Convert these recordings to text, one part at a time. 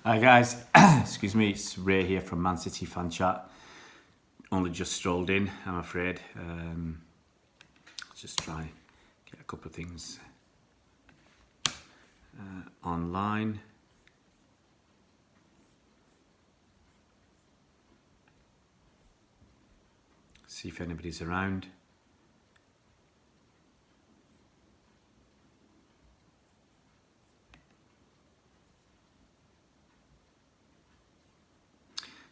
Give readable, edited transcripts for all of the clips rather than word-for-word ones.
Hi guys, excuse me, it's Ray here from Man City Fan Chat. Only just strolled in, I'm afraid. Just try and get a couple of things online. See if anybody's around.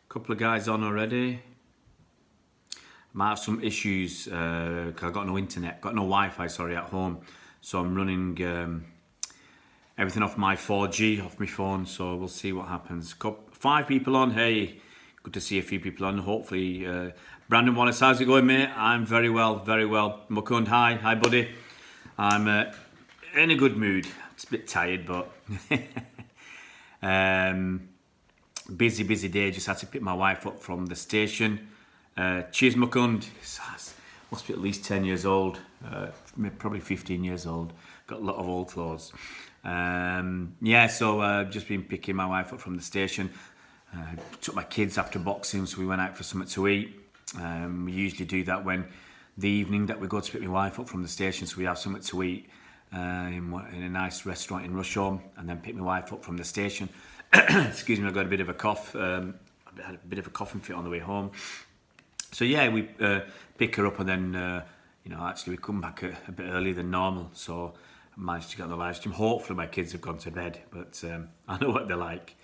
Couple of guys on already. Might have some issues because I've got no internet, got no Wi-Fi, sorry, at home. So I'm running everything off my 4G, off my phone, so we'll see what happens. 5 people on, hey, good to see a few people on. Hopefully, Brandon Wallace, how's it going, mate? I'm very well, very well. Mukund, hi buddy. I'm in a good mood. It's a bit tired, but busy day. Just had to pick my wife up from the station. Cheers, Mukund. Must be at least 10 years old, probably 15 years old. Got a lot of old clothes. So just been picking my wife up from the station. Took my kids after boxing, so we went out for something to eat. We usually do that when the evening that we go to pick my wife up from the station, so we have something to eat in a nice restaurant in Rusholme, and then pick my wife up from the station. Excuse me, I got a bit of a cough. I had a bit of a coughing fit on the way home. So yeah, we pick her up, and then actually we come back a bit earlier than normal. So I managed to get on the live stream. Hopefully my kids have gone to bed, but I know what they're like.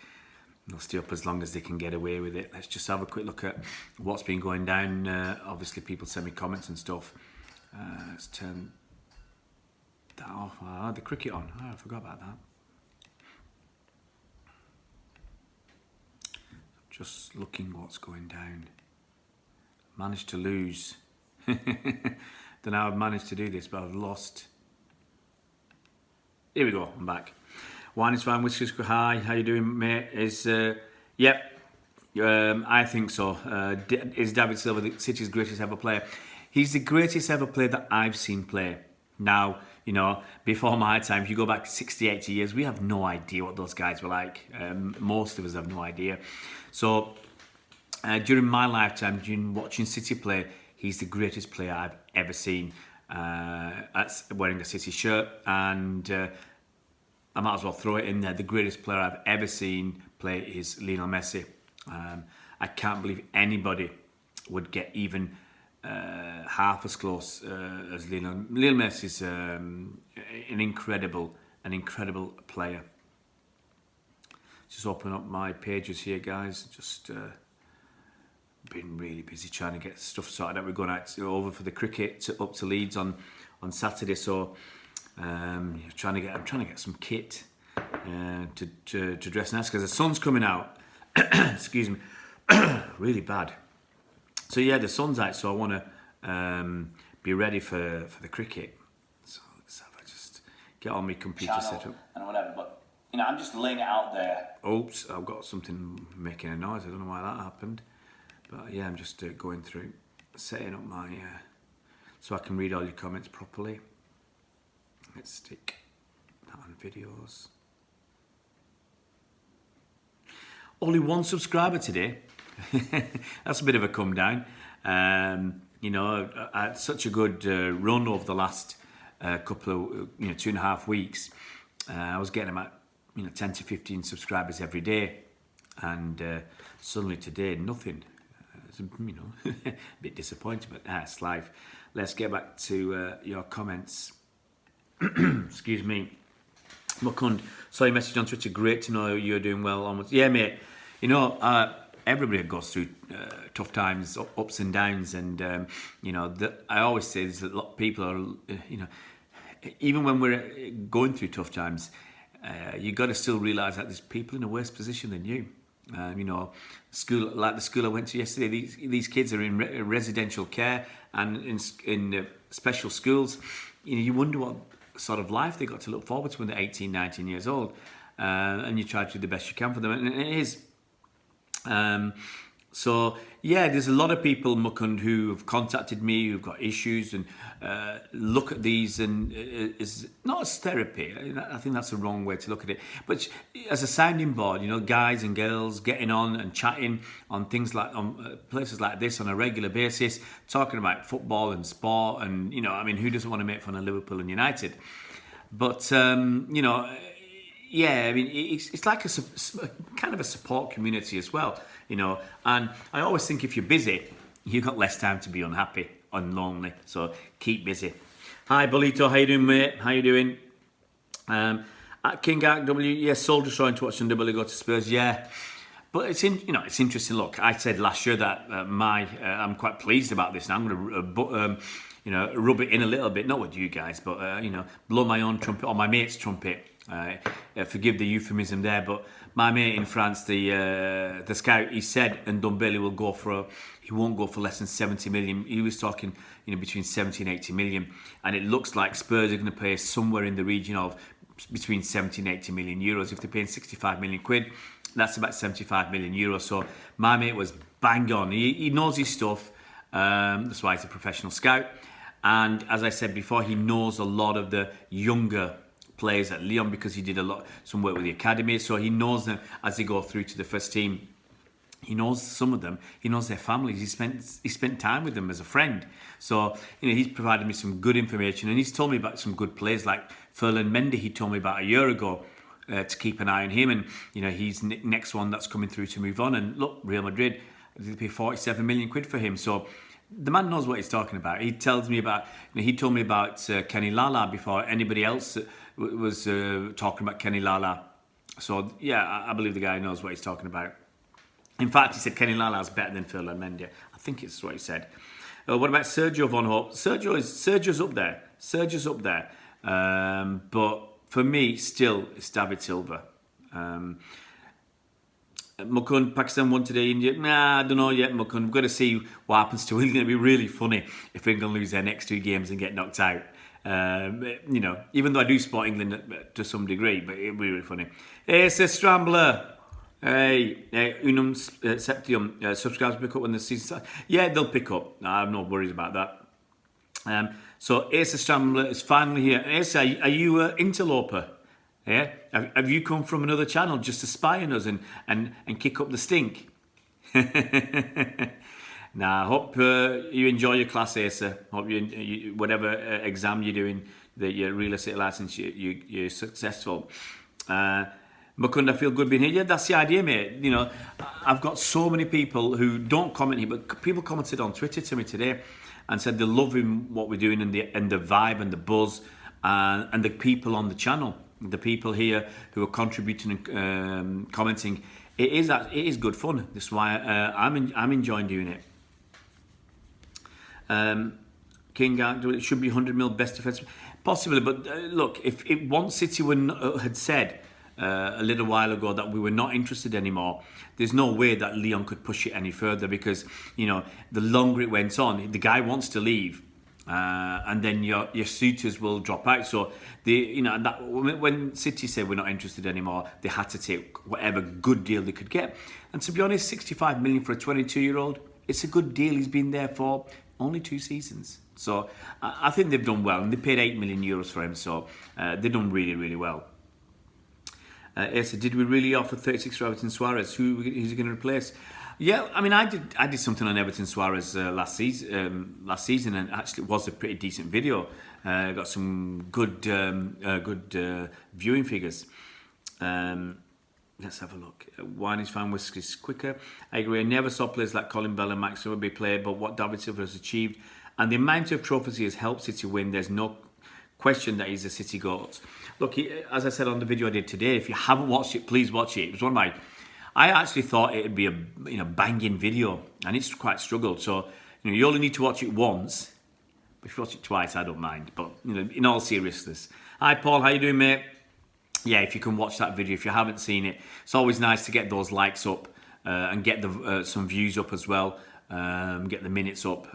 They'll stay up as long as they can get away with it. Let's just have a quick look at what's been going down. Obviously people send me comments and stuff. Let's turn that off. I had the cricket on. I forgot about that. Just looking what's going down. Managed to lose. Don't know how I've managed to do this, but I've lost. Here we go, I'm back. Wine is fine, Whiskers, hi, how you doing, mate? I think so. Is David Silva the City's greatest ever player? He's the greatest ever player that I've seen play. Now, before my time, if you go back 60, 80 years, we have no idea what those guys were like. Most of us have no idea. So, during my lifetime, during watching City play, he's the greatest player I've ever seen. That's wearing a City shirt, and I might as well throw it in there. The greatest player I've ever seen play is Lionel Messi. I can't believe anybody would get even half as close as Lionel. Lionel Messi is an incredible player. Just open up my pages here, guys. Just been really busy trying to get stuff sorted out. We're going over for the cricket up to Leeds on Saturday, so I'm trying to get some kit to dress nice because the sun's coming out. Excuse me, really bad. So yeah, the sun's out, so I want to be ready for the cricket. So just get on my computer set up and whatever. But I'm just laying it out there. Oops, I've got something making a noise. I don't know why that happened. But yeah, I'm just going through, setting up my, so I can read all your comments properly. Let's stick that on videos. Only 1 subscriber today. That's a bit of a come down. I had such a good run over the last couple of, 2.5 weeks. I was getting about 10 to 15 subscribers every day, and suddenly today nothing. A bit disappointed, but that's life. Let's get back to your comments. Excuse me. Mukund, saw your message on Twitter. Great to know you're doing well. Almost, yeah, mate. Everybody goes through tough times, ups and downs, and I always say there's a lot of people are, even when we're going through tough times, you got to still realise that there's people in a worse position than you. School, like the school I went to yesterday, these kids are in residential care and in special schools. You wonder what sort of life they got to look forward to when they're 18, 19 years old, and you try to do the best you can for them, and it is. So yeah, there's a lot of people, Mukund, who have contacted me, who've got issues, and look at these and is not as therapy. I think that's the wrong way to look at it, but as a sounding board, guys and girls getting on and chatting on things like on places like this on a regular basis, talking about football and sport, and I mean, who doesn't want to make fun of Liverpool and United? But yeah, I mean, it's like kind of a support community as well, And I always think if you're busy, you've got less time to be unhappy and lonely. So keep busy. Hi, Bolito. How you doing, mate? How you doing? At King Ark W, yes, Soldiers trying to watch Sunderland go to Spurs, yeah. But it's it's interesting. Look, I said last year that I'm quite pleased about this. And I'm going to rub it in a little bit, not with you guys, but blow my own trumpet or my mate's trumpet. Forgive the euphemism there, but my mate in France, the scout, he said Ndombele he won't go for less than 70 million. He was talking between 70 and 80 million, and it looks like Spurs are going to pay somewhere in the region of between 70 and 80 million euros. If they're paying 65 million quid, that's about 75 million euros. So my mate was bang on. He knows his stuff. That's why he's a professional scout. And as I said before, he knows a lot of the younger players at Lyon because he did some work with the academy. So he knows them as they go through to the first team. He knows some of them. He knows their families. He spent time with them as a friend. So he's provided me some good information, and he's told me about some good players like Ferland Mendy. He told me about a year ago to keep an eye on him, and he's next one that's coming through to move on. And look, Real Madrid, they pay 47 million quid for him. So the man knows what he's talking about. He tells me about. He told me about Kenny Lala before anybody else was talking about Kenny Lala. So yeah, I believe the guy knows what he's talking about. In fact, he said Kenny Lala's better than Ferland Mendy. I think it's what he said. What about Sergio Von Hope? Sergio's up there. Sergio's up there. But for me, still, it's David Silva. Mukund, Pakistan won today, India. Nah, I don't know yet, Mukund. We've got to see what happens to it. It's going to be really funny if England lose their next two games and get knocked out. Even though I do support England to some degree, but it'll be really funny. It's a Strambler. Hey, Unum Septium, subscribers pick up when the season starts. Yeah, they'll pick up. I have no worries about that. So Asa Strambler is finally here. Asa, are you an interloper? Yeah, have you come from another channel just to spy on us and kick up the stink? Nah, I hope you enjoy your class, Asa. Hope you whatever exam you're doing, that your real estate license, you're successful. Mukund, I feel good being here. Yeah, that's the idea, mate. I've got so many people who don't comment here, but people commented on Twitter to me today and said they're loving what we're doing and the vibe and the buzz and the people on the channel, the people here who are contributing and commenting. It is good fun. That's why I'm enjoying doing it. King Ark, it should be 100 mil best defence, possibly. But look, if one City had said a little while ago that we were not interested anymore, there's no way that Lyon could push it any further because the longer it went on, the guy wants to leave, and then your suitors will drop out. So when City said we're not interested anymore, they had to take whatever good deal they could get. And to be honest, 65 million for a 22-year-old, it's a good deal. He's been there for only 2 seasons. So I think they've done well, and they paid 8 million euros for him. So they've done really, really well. Asa, did we really offer 36 for Everton Soares? Who's he going to replace? Yeah, I mean, I did something on Everton Soares last season, and actually it was a pretty decent video. Got some good viewing figures. Let's have a look. Wine is fine, whiskey's quicker. I agree. I never saw players like Colin Bell and Max Silva be played, but what David Silva has achieved and the amount of trophies he has helped City win, there's no question that he's a City GOAT. Look, as I said on the video I did today, if you haven't watched it, please watch it. It was one of my... I actually thought it'd be a banging video, and it's quite struggled. So you only need to watch it once. If you watch it twice, I don't mind. But in all seriousness, hi Paul, how you doing, mate? Yeah, if you can watch that video, if you haven't seen it, it's always nice to get those likes up and get some views up as well. Get the minutes up.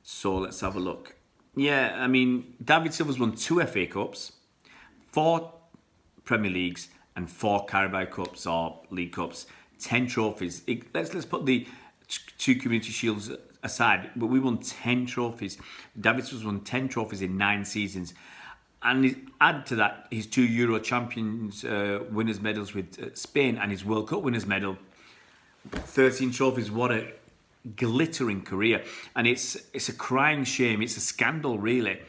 So let's have a look. Yeah, I mean, David Silva's won 2 FA Cups, 4 Premier Leagues, and 4 Carabao Cups or League Cups. 10 trophies. Let's put the two Community Shields aside, but we won 10 trophies. David Silva's won 10 trophies in 9 seasons. And add to that his 2 Euro Champions winners' medals with Spain and his World Cup winners' medal. 13 trophies. What a glittering career. And it's a crying shame. It's a scandal, really,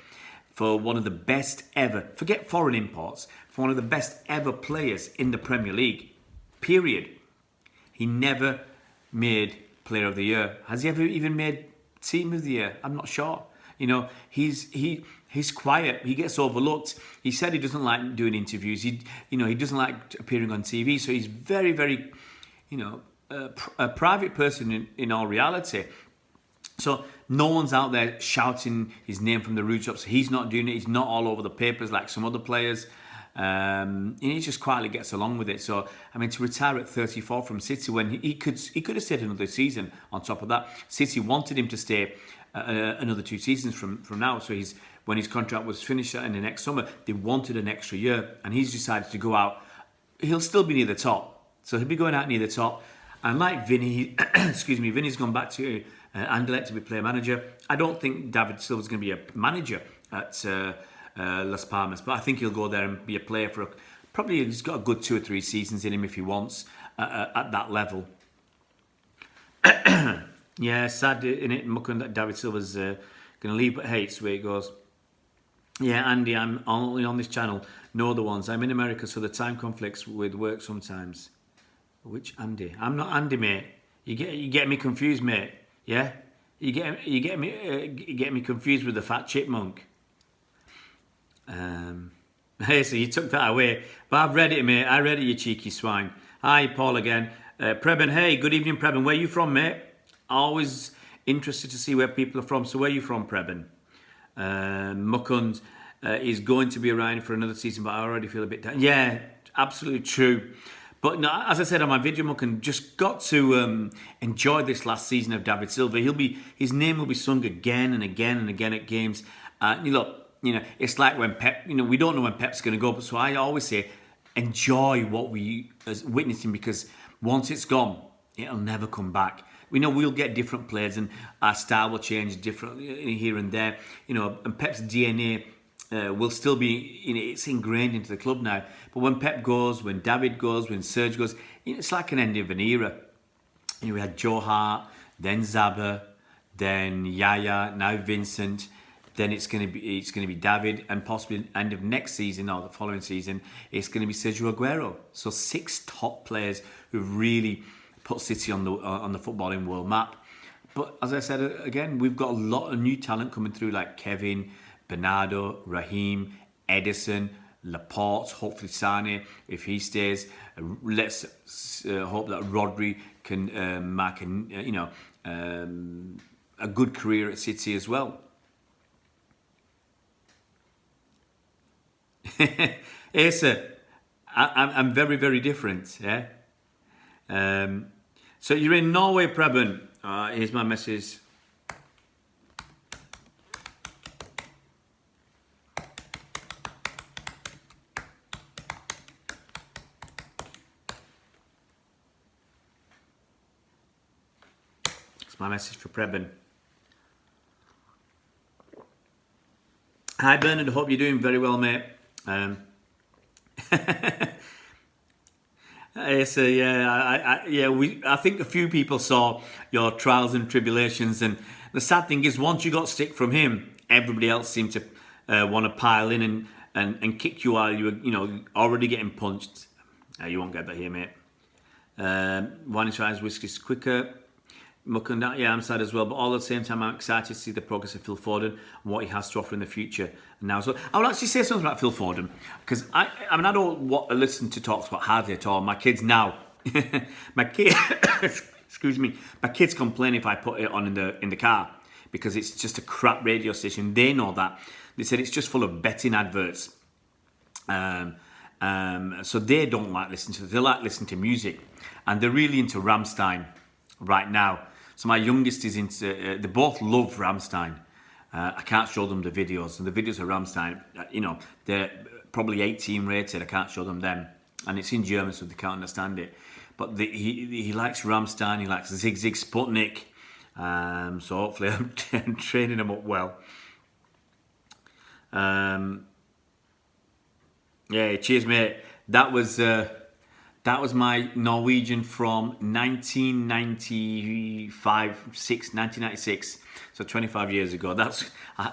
for one of the best ever, forget foreign imports, for one of the best ever players in the Premier League. Period. He never made Player of the Year. Has he ever even made Team of the Year? I'm not sure. You know, he's quiet. He gets overlooked. He said he doesn't like doing interviews. He doesn't like appearing on TV. So he's very, very, a private person in all reality. So no one's out there shouting his name from the rooftops. He's not doing it. He's not all over the papers like some other players. And he just quietly gets along with it. So, I mean, to retire at 34 from City when he could have stayed another season on top of that. City wanted him to stay another 2 seasons from now. So when his contract was finished in the next summer, they wanted an extra year. And he's decided to go out. He'll still be near the top. So he'll be going out near the top. And like Vinny, Vinny's gone back to Anderlecht to be player manager. I don't think David Silva's going to be a manager at Las Palmas, but I think he'll go there and be a player for probably he's got a good 2 or 3 seasons in him if he wants at that level. Yeah, sad in it, Muckun, that David Silva's going to leave, but hey, it's the way it goes. Yeah, Andy, I'm only on this channel, no other ones. I'm in America, so the time conflicts with work sometimes. Which Andy? I'm not Andy, mate. You get me confused, mate. Yeah, you get me confused with the fat chipmunk. Hey, so you took that away, but I've read it, mate. I read it, you cheeky swine. Hi, Paul again. Preben, hey, good evening, Preben. Where are you from, mate? Always interested to see where people are from. So where are you from, Preben? Mukund is going to be around for another season, but I already feel a bit down. Yeah, absolutely true. But no, as I said on my video, Mukund just got to enjoy this last season of David Silva. His name will be sung again and again and again at games. It's like when Pep, we don't know when Pep's going to go, but so I always say, enjoy what we are witnessing, because once it's gone, it'll never come back. We know we'll get different players and our style will change different here and there, and Pep's DNA will still be, it's ingrained into the club now. But when Pep goes, when David goes, when Serge goes, it's like an end of an era. We had Joe Hart, then Zabba, then Yaya, now Vincent. Then it's going to be David, and possibly end of next season or the following season, it's going to be Sergio Aguero. So 6 top players who've really put City on the footballing world map. But as I said again, we've got a lot of new talent coming through, like Kevin, Bernardo, Raheem, Edison, Laporte, hopefully Sane if he stays. Let's hope that Rodri can mark a good career at City as well. Asa, I'm very, very different. Yeah. So you're in Norway, Preben. Here's my message. It's my message for Preben. Hi Bernard, hope you're doing very well, mate. I think a few people saw your trials and tribulations, and the sad thing is, once you got stick from him, everybody else seemed to want to pile in and kick you while you were, already getting punched. You won't get that here, mate. Wine tries whiskey's quicker. Mukunda, yeah, I'm sad as well, but all at the same time, I'm excited to see the progress of Phil Foden and what he has to offer in the future. Now, so I would actually say something about Phil Foden, because I don't listen to talks about hardly at all. My kids now, excuse me, my kids complain if I put it on in the car because it's just a crap radio station. They know that. They said it's just full of betting adverts. So they don't like listening to it. They like listening to music, and they're really into Rammstein right now. So my youngest is into, they both love Rammstein. I can't show them the videos, and the videos of Rammstein, they're probably 18 rated. I can't show them. And it's in German, so they can't understand it. but he likes Rammstein, he likes Zig Zig Sputnik. So hopefully I'm training him up well. Yeah, cheers, mate. That was my Norwegian from 1996, so 25 years ago. That's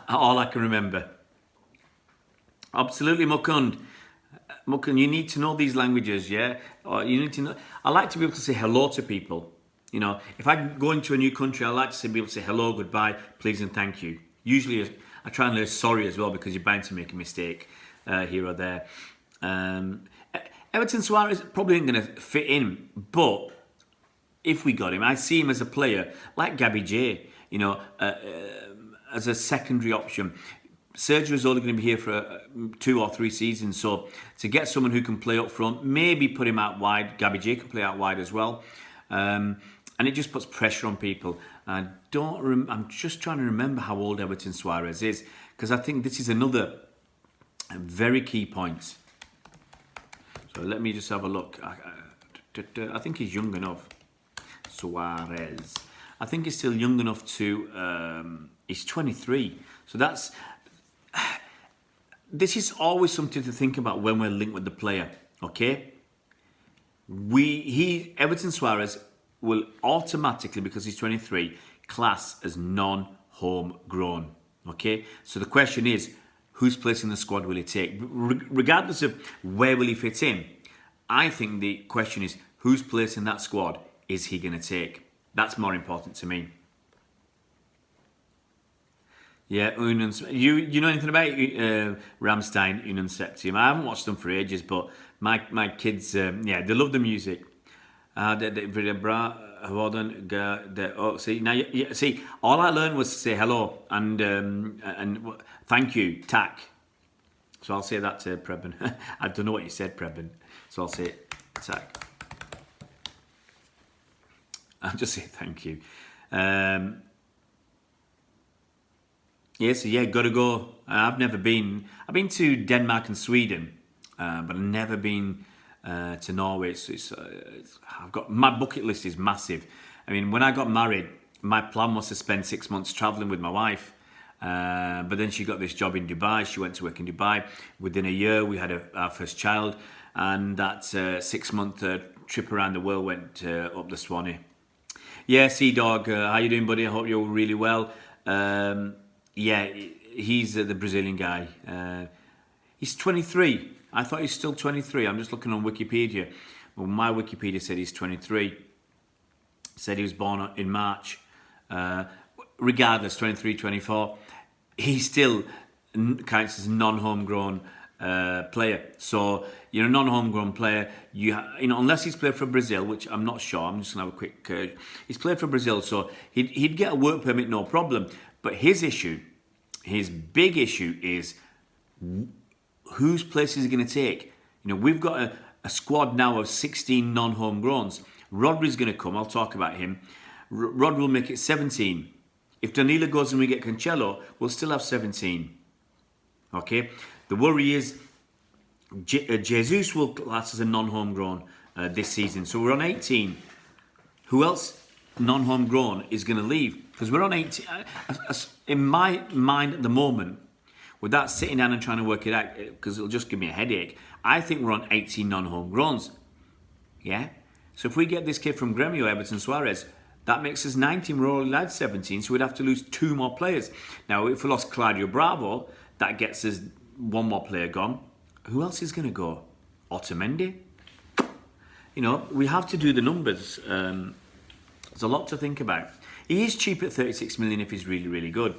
all I can remember. Absolutely, Mukund. Mukund, you need to know these languages, yeah? Or you need to know. I like to be able to say hello to people. You know, if I go into a new country, I like to be able to say hello, goodbye, please, and thank you. Usually, I try and learn sorry as well, because you're bound to make a mistake here or there. Everton Soares probably ain't going to fit in, but if we got him, I see him as a player like Gabby J, you know, as a secondary option. Sergio is only going to be here for 2 or 3 seasons, so to get someone who can play up front, maybe put him out wide. Gabby J can play out wide as well, and it just puts pressure on people. I'm just trying to remember how old Everton Soares is, because I think this is another very key point. So let me just have a look. I think he's young enough. Soares. I think he's still young enough to. He's 23. So that's. This is always something to think about when we're linked with the player. Okay. Everton Soares will automatically, because he's 23, class as non-home grown. Okay. So the question is, whose place in the squad will he take? Regardless of where will he fit in, I think the question is, whose place in that squad is he going to take? That's more important to me. Yeah, you know anything about Rammstein, Unum Septium? I haven't watched them for ages, but my kids, they love the music. See, all I learned was to say hello and thank you, tack. So I'll say that to Preben. I don't know what you said, Preben. So I'll say tack. I'll just say thank you. Gotta go. I've never been. I've been to Denmark and Sweden, but I've never been to Norway. I've got, my bucket list is massive. I mean, when I got married, my plan was to spend 6 months traveling with my wife. But then she got this job in Dubai. She went to work in Dubai. Within a year, we had our first child, and that 6-month trip around the world went up the Swanee. Yeah, Sea Dog, how you doing, buddy? I hope you're really well. He's the Brazilian guy. He's 23. I thought he's still 23. I'm just looking on Wikipedia. Well, my Wikipedia said he's 23. Said he was born in March. Regardless, 23, 24. He still counts as a non-homegrown player. So you're a non-homegrown player. Unless he's played for Brazil, which I'm not sure. I'm just gonna have a quick. He's played for Brazil, so he'd get a work permit, no problem. But his big issue is whose place is he going to take? We've got a squad now of 16 non-homegrowns. Rodri's going to come. I'll talk about him. Rod will make it 17. If Danilo goes and we get Cancelo, we'll still have 17. Okay? The worry is Jesus will class as a non-homegrown this season. So we're on 18. Who else non-homegrown is going to leave? Because we're on 18. In my mind at the moment, without sitting down and trying to work it out, because it'll just give me a headache, I think we're on 18 non-homegrowns. Yeah? So if we get this kid from Gremio, Everton Soares, that makes us 19. We're already allowed 17, so we'd have to lose 2 more players. Now, if we lost Claudio Bravo, that gets us 1 more player gone. Who else is going to go? Otamendi? We have to do the numbers. There's a lot to think about. He is cheap at 36 million if he's really, really good.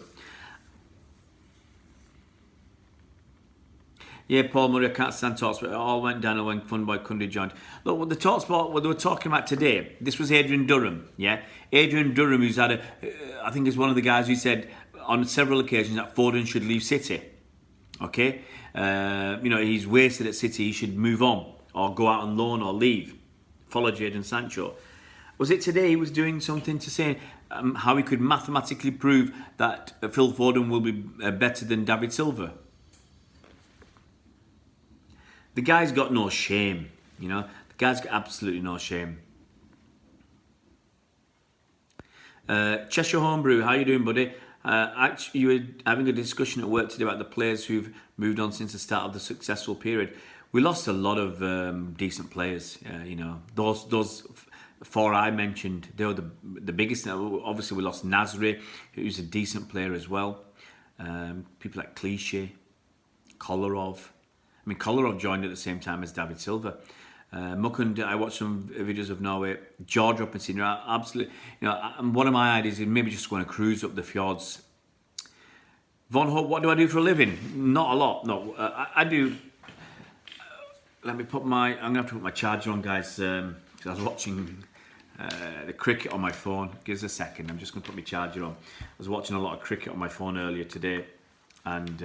Yeah, Paul Murray, I can't stand talks, but it all went down when Funboy Kunde joined. Look, what the talks about, what they were talking about today, this was Adrian Durham, yeah? Adrian Durham, who's had I think is one of the guys who said on several occasions that Foden should leave City. Okay? He's wasted at City, he should move on, or go out on loan, or leave. Follow Jadon Sancho. Was it today he was doing something to say how he could mathematically prove that Phil Foden will be better than David Silva? The guy's got no shame, The guy's got absolutely no shame. Cheshire Homebrew, how you doing, buddy? Actually, you were having a discussion at work today about the players who've moved on since the start of the successful period. We lost a lot of decent players. Those four I mentioned, they were the biggest. Obviously, we lost Nasri, who's a decent player as well. People like Clichy, Kolarov. I mean, Kolarov joined at the same time as David Silva. Mukund, I watched some videos of Norway. George up and senior, absolutely. And one of my ideas is maybe just going to cruise up the fjords. Von Hope, what do I do for a living? Not a lot. No, I do. Let me I'm gonna have to put my charger on, guys. Because I was watching the cricket on my phone. Give us a second. I'm just gonna put my charger on. I was watching a lot of cricket on my phone earlier today, and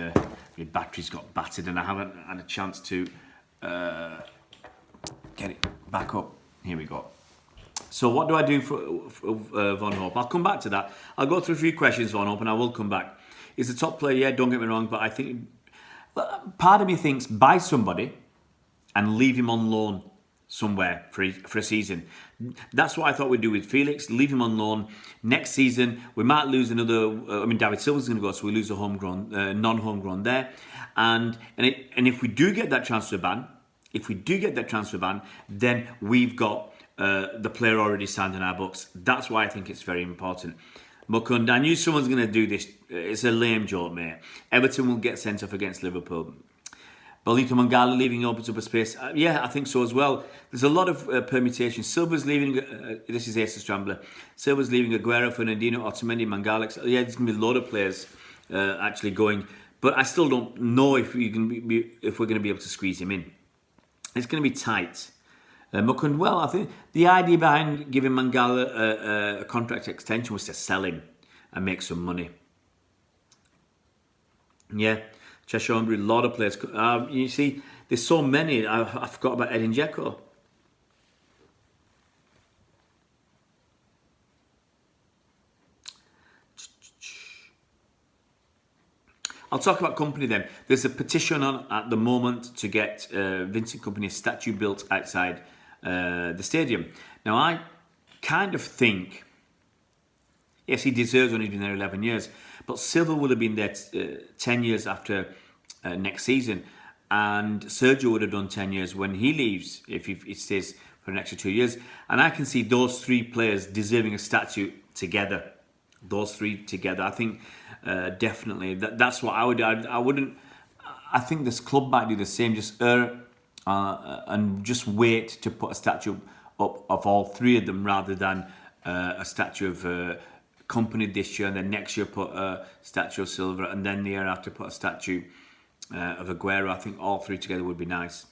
my battery's got battered, and I haven't had a chance to get it back up. Here we go. So what do I do for Von Hope? I'll come back to that. I'll go through a few questions, Von Hope, and I will come back. He's a top player, yeah, don't get me wrong, but I think part of me thinks buy somebody and leave him on loan somewhere for a season. That's what I thought we'd do with Felix. Leave him on loan. Next season, we might lose another. David Silva's going to go, so we lose a non-homegrown there. And if we do get that transfer ban, then we've got the player already signed in our books. That's why I think it's very important. Mukund, I knew someone's going to do this. It's a lame joke, mate. Everton will get sent off against Liverpool. Bolito Mangala leaving opens up a space. Yeah, I think so as well. There's a lot of permutations. Silva's leaving. This is Ace Strambler. Silva's leaving Aguero, Fernandinho, Otamendi, Mangala. Yeah, there's going to be a lot of players actually going. But I still don't know if we're going to be able to squeeze him in. It's going to be tight. Mukund, well, I think the idea behind giving Mangala a contract extension was to sell him and make some money. Yeah. Cheshire Homebrew, a lot of players. You see, there's so many. I forgot about Edin Dzeko. I'll talk about Kompany then. There's a petition on at the moment to get Vincent Kompany a statue built outside the stadium. Now, I kind of think, yes, he deserves when he's been there 11 years, but Silva would have been there 10 years after next season, and Sergio would have done 10 years when he leaves, if he stays for an extra 2 years. And I can see those three players deserving a statue together. Those three together, I think definitely that's what I would do. I wouldn't. I think this club might do the same. Just and just wait to put a statue up of all three of them rather than a statue of Kompany this year, and then next year put a statue of Silva, and then the year after put a statue of Aguero. I think all three together would be nice.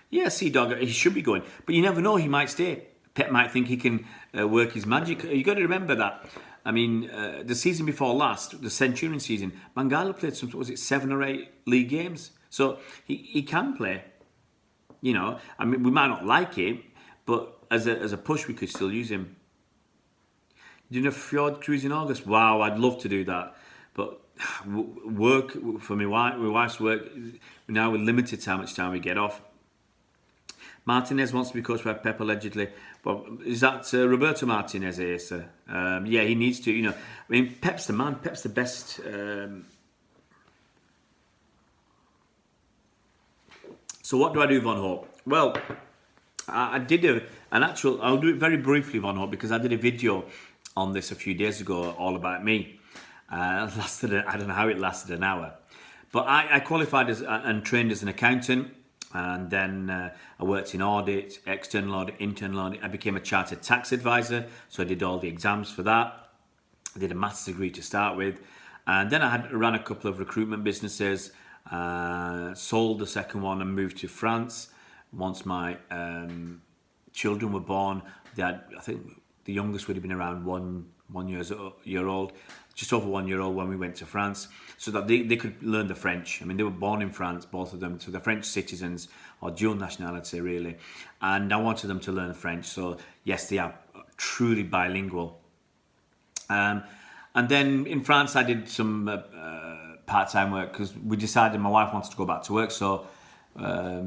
Yeah, Sea-Dog, he should be going, but you never know, he might stay. Pep might think he can work his magic. You've got to remember that. I mean, the season before last, the Centurion season, Mangala played 7 or 8 league games. So he can play. You know, I mean, we might not like it, but as a push, we could still use him. Doing a fjord cruise in August? Wow, I'd love to do that. But work, for my wife's work, now we're limited to how much time we get off. Martinez wants to be coached by Pep allegedly. Well, is that Roberto Martinez here, sir? Yeah, he needs to, you know. I mean, Pep's the man. Pep's the best. So what do I do, Von Hope? Well, I did I'll do it very briefly, Von Hope, because I did a video on this a few days ago, all about me. I don't know how it lasted an hour. But I qualified and trained as an accountant. And then I worked in audit, external audit, internal audit. I became a chartered tax advisor, so I did all the exams for that. I did a maths degree to start with. And then I ran a couple of recruitment businesses, sold the second one and moved to France. Once my children were born, I think the youngest would have been around one year old, just over 1 year old when we went to France, so that they could learn the French. I mean, they were born in France, both of them, so they're French citizens, or dual nationality really, and I wanted them to learn French, so yes, they are truly bilingual. And then in France I did some part-time work, because we decided my wife wanted to go back to work, so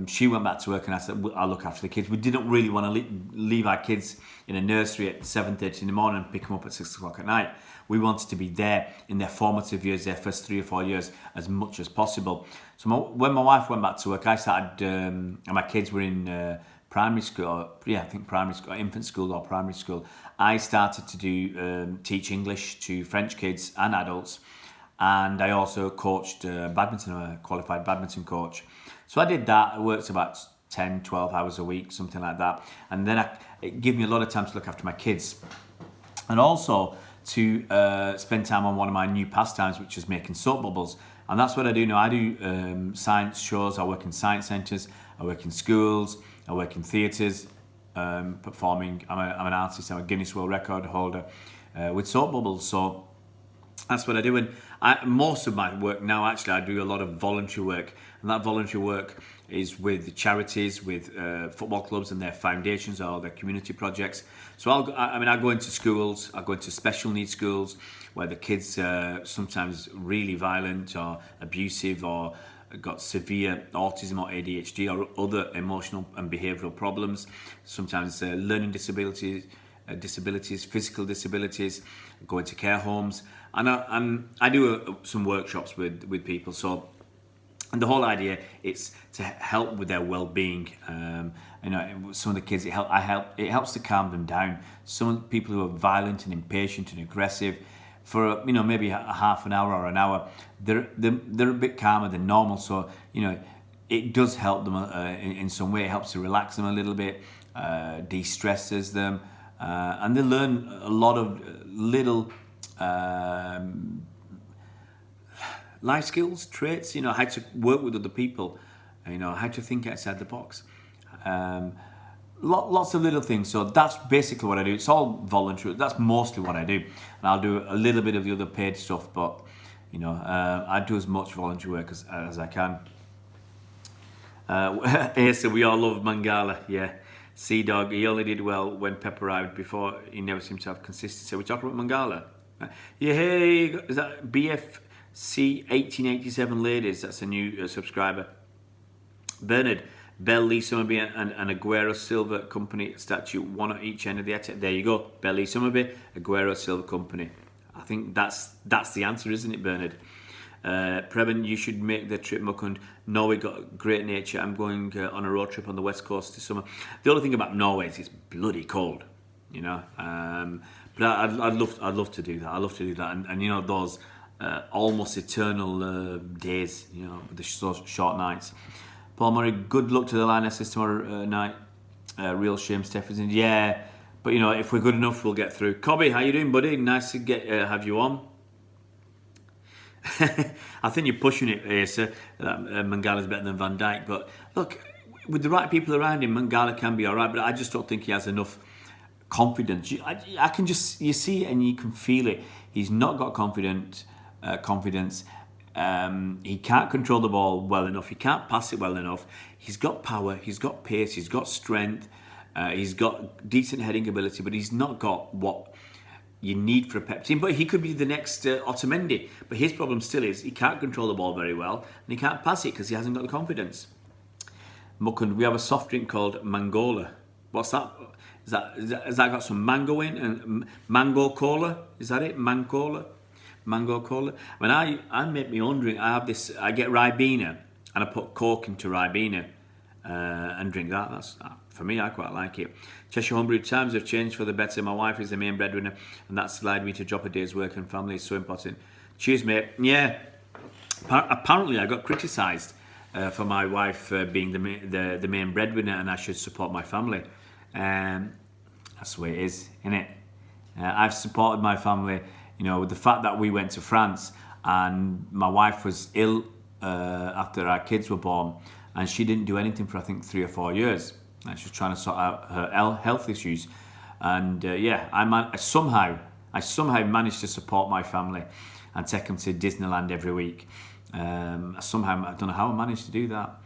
She went back to work, and I said, I'll look after the kids. We didn't really want to leave our kids in a nursery at 7:30 in the morning and pick them up at 6 o'clock at night. We wanted to be there in their formative years, their first 3 or 4 years, as much as possible. So when my wife went back to work, I started, and my kids were in primary school, I think primary school, infant school or primary school. I started to do teach English to French kids and adults, and I also coached badminton. I'm a qualified badminton coach. So I did that. I worked about 10, 12 hours a week, something like that. And then it gave me a lot of time to look after my kids. And also to spend time on one of my new pastimes, which is making soap bubbles. And that's what I do now. I do science shows. I work in science centres. I work in schools. I work in theatres, performing. I'm an artist. I'm a Guinness World Record holder with soap bubbles. So that's what I do. And most of my work now, actually, I do a lot of voluntary work. And that voluntary work is with the charities, with football clubs and their foundations or their community projects. So I go into schools, I go into special needs schools where the kids are sometimes really violent or abusive or got severe autism or ADHD or other emotional and behavioural problems. Sometimes learning disabilities, physical disabilities. Go into care homes, and I do some workshops with people. So, and the whole idea is to help with their well-being. Some of the kids, it helps to calm them down. Some people who are violent and impatient and aggressive, for maybe a half an hour or an hour, they're a bit calmer than normal. So it does help them in some way. It helps to relax them a little bit, de-stresses them, and they learn a lot of little life skills, traits. How to work with other people, how to think outside the box. Lots of little things. So that's basically what I do. It's all voluntary. That's mostly what I do. And I'll do a little bit of the other paid stuff, but I do as much voluntary work as I can. So we all love Mangala, yeah. Sea Dog, he only did well when Pep arrived. Before, he never seemed to have consistency. We're talking about Mangala. Yeah, hey, is that BFC 1887 Ladies? That's a new subscriber. Bernard, Bell, Lee Summerby and Aguero Silva Kompany statue, one at each end of the attack. There you go. Bell, Lee Summerby, Aguero Silva Kompany. I think that's the answer, isn't it, Bernard? Preben, you should make the trip, Mukund. Norway got great nature. I'm going on a road trip on the west coast this summer. The only thing about Norway is it's bloody cold, But I'd love to do that. I'd love to do that, and those almost eternal days, with the short nights. Paul Murray, good luck to the Lionesses tomorrow night. Real shame, Stephenson. Yeah, but if we're good enough, we'll get through. Cobby, how you doing, buddy? Nice to have you on. I think you're pushing it here, sir. Mangala's better than Van Dijk, but look, with the right people around him, Mangala can be all right. But I just don't think he has enough confidence. I can just see it and you can feel it. He's not got confidence. He can't control the ball well enough. He can't pass it well enough. He's got power. He's got pace. He's got strength. He's got decent heading ability, but he's not got what you need for a Pep team. But he could be the next Otamendi. But his problem still is he can't control the ball very well and he can't pass it because he hasn't got the confidence. Mukund, we have a soft drink called Mangola. What's that? Has that got some mango in? And mango cola? Is that it? Mango cola. When I make my own drink, I get Ribena and I put Coke into Ribena and drink that. That's for me, I quite like it. Cheshire Homebrew, times have changed for the better. My wife is the main breadwinner and that's allowed me to drop a day's work, and family is so important. Cheers, mate. Yeah, apparently I got criticised for my wife being the main breadwinner and I should support my family. That's the way it is, isn't it? I've supported my family, with the fact that we went to France and my wife was ill after our kids were born, and she didn't do anything for I think 3 or 4 years. And she was trying to sort out her health issues, and I somehow managed to support my family and take them to Disneyland every week. I don't know how I managed to do that.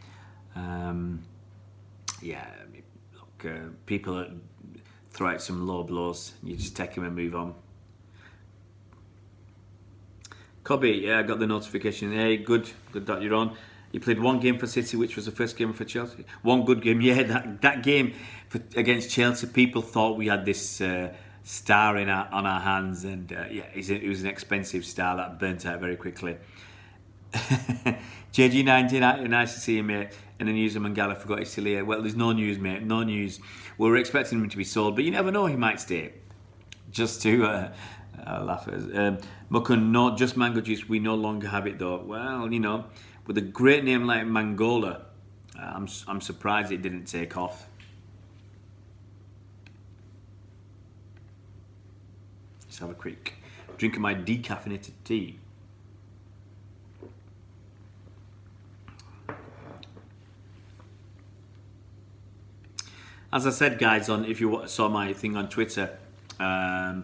People that throw out some low blows, you just take them and move on. Cobby, yeah, I got the notification. Hey, good that you're on. He played one game for City, which was the first game for Chelsea. One good game, yeah. That game against Chelsea, people thought we had this star on our hands, and yeah, it was an expensive star that burnt out very quickly. JG19, nice to see you, mate. And the news of Mangala, forgot he's still here. Well, there's no news, mate. No news. We were expecting him to be sold, but you never know, he might stay. Just to laugh at us. Mukun, no, just mango juice. We no longer have it though. Well, you know, with a great name like Mangola, I'm surprised it didn't take off. Let's have a quick drink of my decaffeinated tea. As I said, guys, if you saw my thing on Twitter, yeah,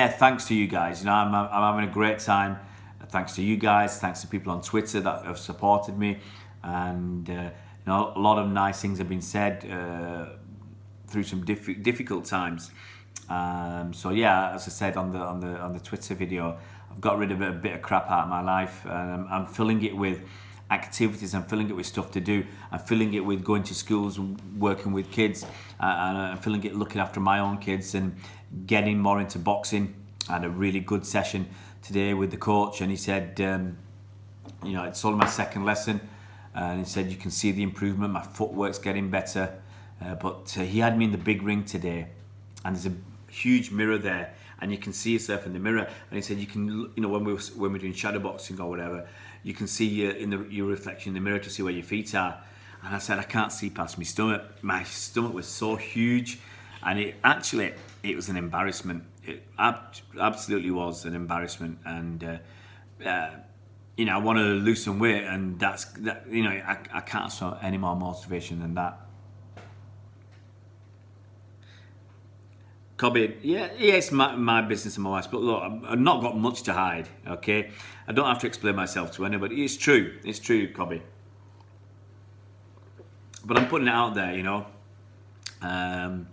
thanks to you guys. You know, I'm having a great time. Thanks to you guys. Thanks to people on Twitter that have supported me, and you know, a lot of nice things have been said through some difficult times. So yeah, as I said on the Twitter video, I've got rid of a bit of crap out of my life, and I'm filling it with activities. I'm filling it with stuff to do. I'm filling it with going to schools, working with kids, and I'm filling it looking after my own kids and getting more into boxing. I had a really good session today with the coach, and he said, you know, it's only my second lesson, and he said you can see the improvement. My footwork's getting better, but he had me in the big ring today, and there's a huge mirror there, and you can see yourself in the mirror. And he said you can, you know, when we're doing shadow boxing or whatever, you can see your reflection in the mirror to see where your feet are. And I said, I can't see past my stomach. My stomach was so huge, and it was an embarrassment. It absolutely was an embarrassment. And you know, I want to lose some weight, and that. You know, I can't show any more motivation than that. Cobby, yeah, it's my business and my wife's, but look, I've not got much to hide, okay? I don't have to explain myself to anybody. It's true, Cobby. But I'm putting it out there, you know. I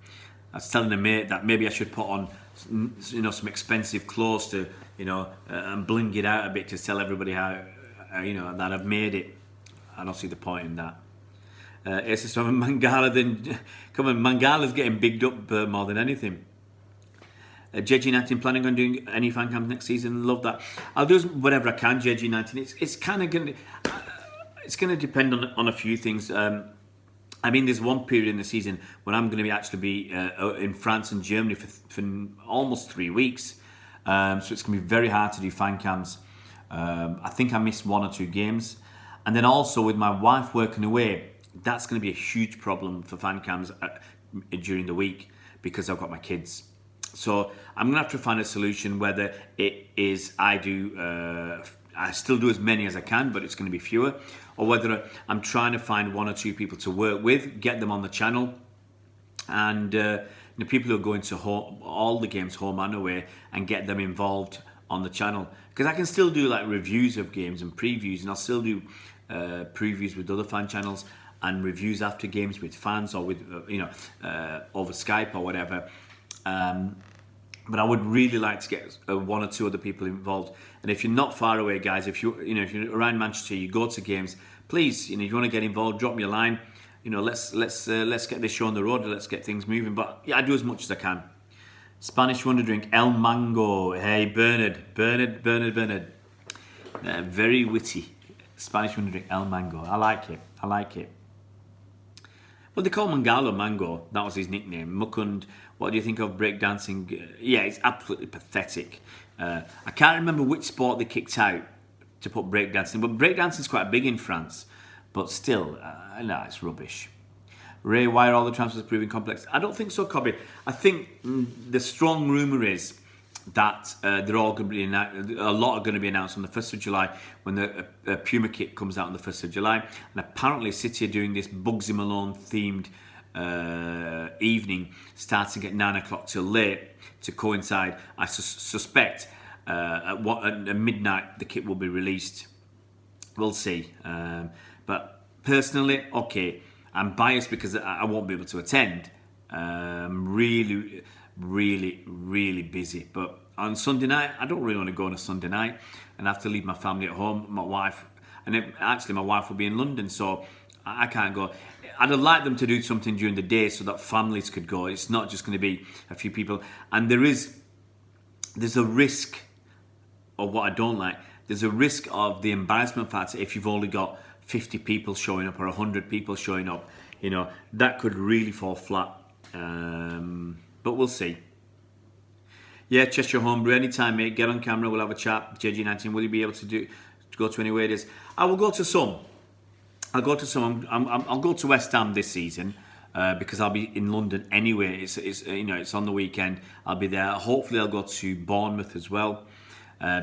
was telling a mate that maybe I should put on, you know, some expensive clothes to, you know, and bling it out a bit to tell everybody how, you know, that I've made it. I don't see the point in that. It's from Mangala, then, come on, Mangala's getting bigged up more than anything. JG19 planning on doing any fan cams next season? Love that. I'll do whatever I can. JG19. It's kind of going to depend on a few things. I mean, there's one period in the season when I'm going to actually be in France and Germany for almost 3 weeks. So it's going to be very hard to do fan cams. I think I missed 1 or 2 games, and then also with my wife working away, that's going to be a huge problem for fan cams during the week because I've got my kids. So I'm going to have to find a solution, whether it is I still do as many as I can, but it's going to be fewer, or whether I'm trying to find 1 or 2 people to work with, get them on the channel, and the people who are going to all the games, home and away, and get them involved on the channel. Because I can still do like reviews of games and previews, and I'll still do previews with other fan channels and reviews after games with fans, or with over Skype or whatever. But I would really like to get 1 or 2 other people involved. And if you're not far away, guys, if you're around Manchester, you go to games, please, if you want to get involved, drop me a line. Let's get this show on the road. Let's get things moving. But yeah, I do as much as I can. Spanish wonder drink, El Mango. Hey, Bernard. Very witty. Spanish wonder drink, El Mango. I like it. Well, they call Mangalo Mango. That was his nickname. Mukund, what do you think of breakdancing? Yeah, it's absolutely pathetic. I can't remember which sport they kicked out to put breakdancing, but breakdancing is quite big in France. But still, no, it's rubbish. Ray, why are all the transfers proving complex? I don't think so, Cobby. I think the strong rumour is that they're all going to be a lot are going to be announced on the 1st of July when the Puma kit comes out on the 1st of July. And apparently City are doing this Bugsy Malone themed evening starting at 9 o'clock till late to coincide. I suspect at midnight the kit will be released. We'll see. But personally, okay, I'm biased because I won't be able to attend. Really busy. But on Sunday night, I don't really want to go on a Sunday night and have to leave my family at home. My wife actually my wife will be in London, so I can't go. I'd have liked them to do something during the day so that families could go. It's not just going to be a few people. And there's a risk of what I don't like. There's a risk of the embarrassment factor if you've only got 50 people showing up or 100 people showing up. You know, that could really fall flat. But we'll see. Yeah, Cheshire Homebrew, anytime, mate. Get on camera, we'll have a chat. JG19, will you be able to go to anywhere it is? I will go to some. I'll go to some. I'll go to West Ham this season because I'll be in London anyway. It's on the weekend. I'll be there. Hopefully, I'll go to Bournemouth as well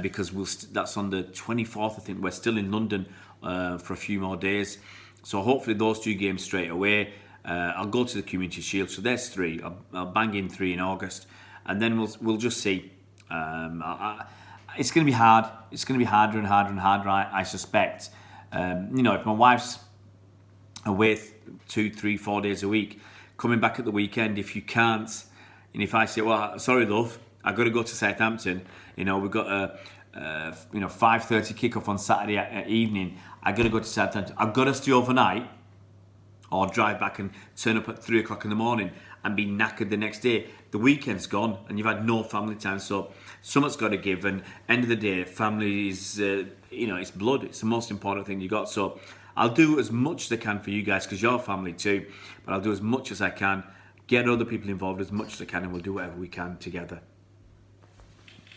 because that's on the 24th. I think we're still in London for a few more days. So hopefully, those 2 games straight away. I'll go to the Community Shield. So there's 3. I'll bang in 3 in August, and then we'll just see. It's going to be hard. It's going to be harder and harder and harder. I suspect. If my wife's away 2, 3, 4 days a week, coming back at the weekend, if you can't, and if I say, well, sorry, love, I've got to go to Southampton, we've got a 5:30 kickoff on Saturday evening, I've got to go to Southampton, I've got to stay overnight, or drive back and turn up at 3 o'clock in the morning and be knackered the next day. The weekend's gone and you've had no family time, so something's got to give. And end of the day, family is, it's blood. It's the most important thing you got. So I'll do as much as I can for you guys because you're family too. But I'll do as much as I can, get other people involved as much as I can, and we'll do whatever we can together.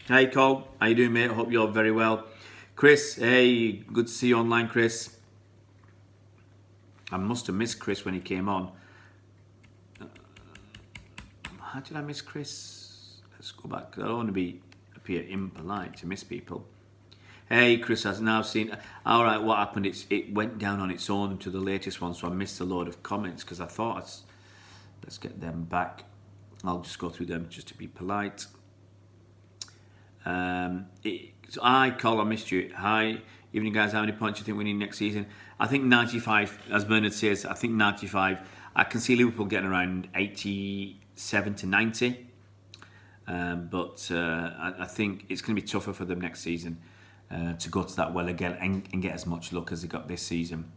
Hey Cole, how you doing, mate? I hope you're very well. Chris, hey, good to see you online, Chris. I must have missed Chris when he came on. How did I miss Chris? Let's go back. I don't want to appear impolite to miss people. Hey, Chris has now seen. All right, what happened? It went down on its own to the latest one, so I missed a load of comments because I thought, let's get them back. I'll just go through them just to be polite. Hi, Cole, I missed you. Hi, evening, guys. How many points do you think we need next season? I think 95, as Bernard says. I think 95. I can see Liverpool getting around 87 to 90. But I think it's going to be tougher for them next season to go to that well again and get as much luck as they got this season.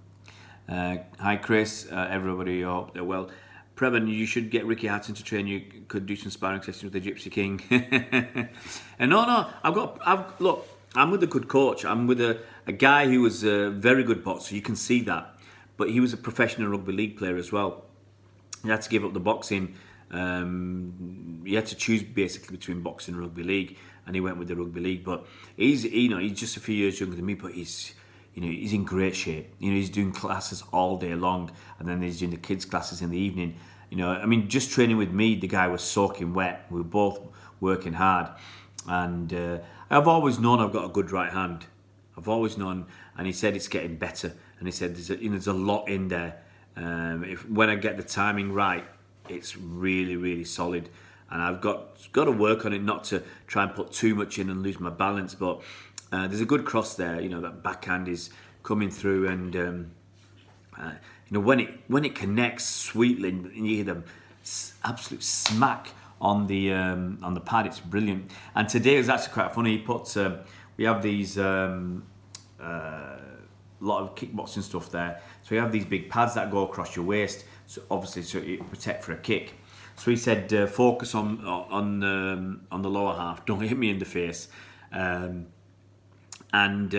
Hi, Chris. Everybody, hope they're well. Preben, you should get Ricky Hatton to train you. Could do some sparring sessions with the Gypsy King. And no, look, I'm with a good coach. I'm with a guy who was a very good boxer. You can see that. But he was a professional rugby league player as well. He had to give up the boxing. He had to choose basically between boxing and rugby league, and he went with the rugby league. But he's just a few years younger than me, but he's in great shape. He's doing classes all day long, and then he's doing the kids' classes in the evening. Just training with me, the guy was soaking wet. We were both working hard, and I've always known I've got a good right hand. I've always known, and he said it's getting better. And he said there's a lot in there. When I get the timing right, it's really, really solid. And I've got to work on it, not to try and put too much in and lose my balance. But there's a good cross there. That backhand is coming through, and when it connects sweetly, and you hear them absolute smack on the pad, it's brilliant. And today was actually quite funny. He put we have these lot of kickboxing stuff there. So you have these big pads that go across your waist, so obviously so you protect for a kick. So he said, focus on the lower half. Don't hit me in the face, you can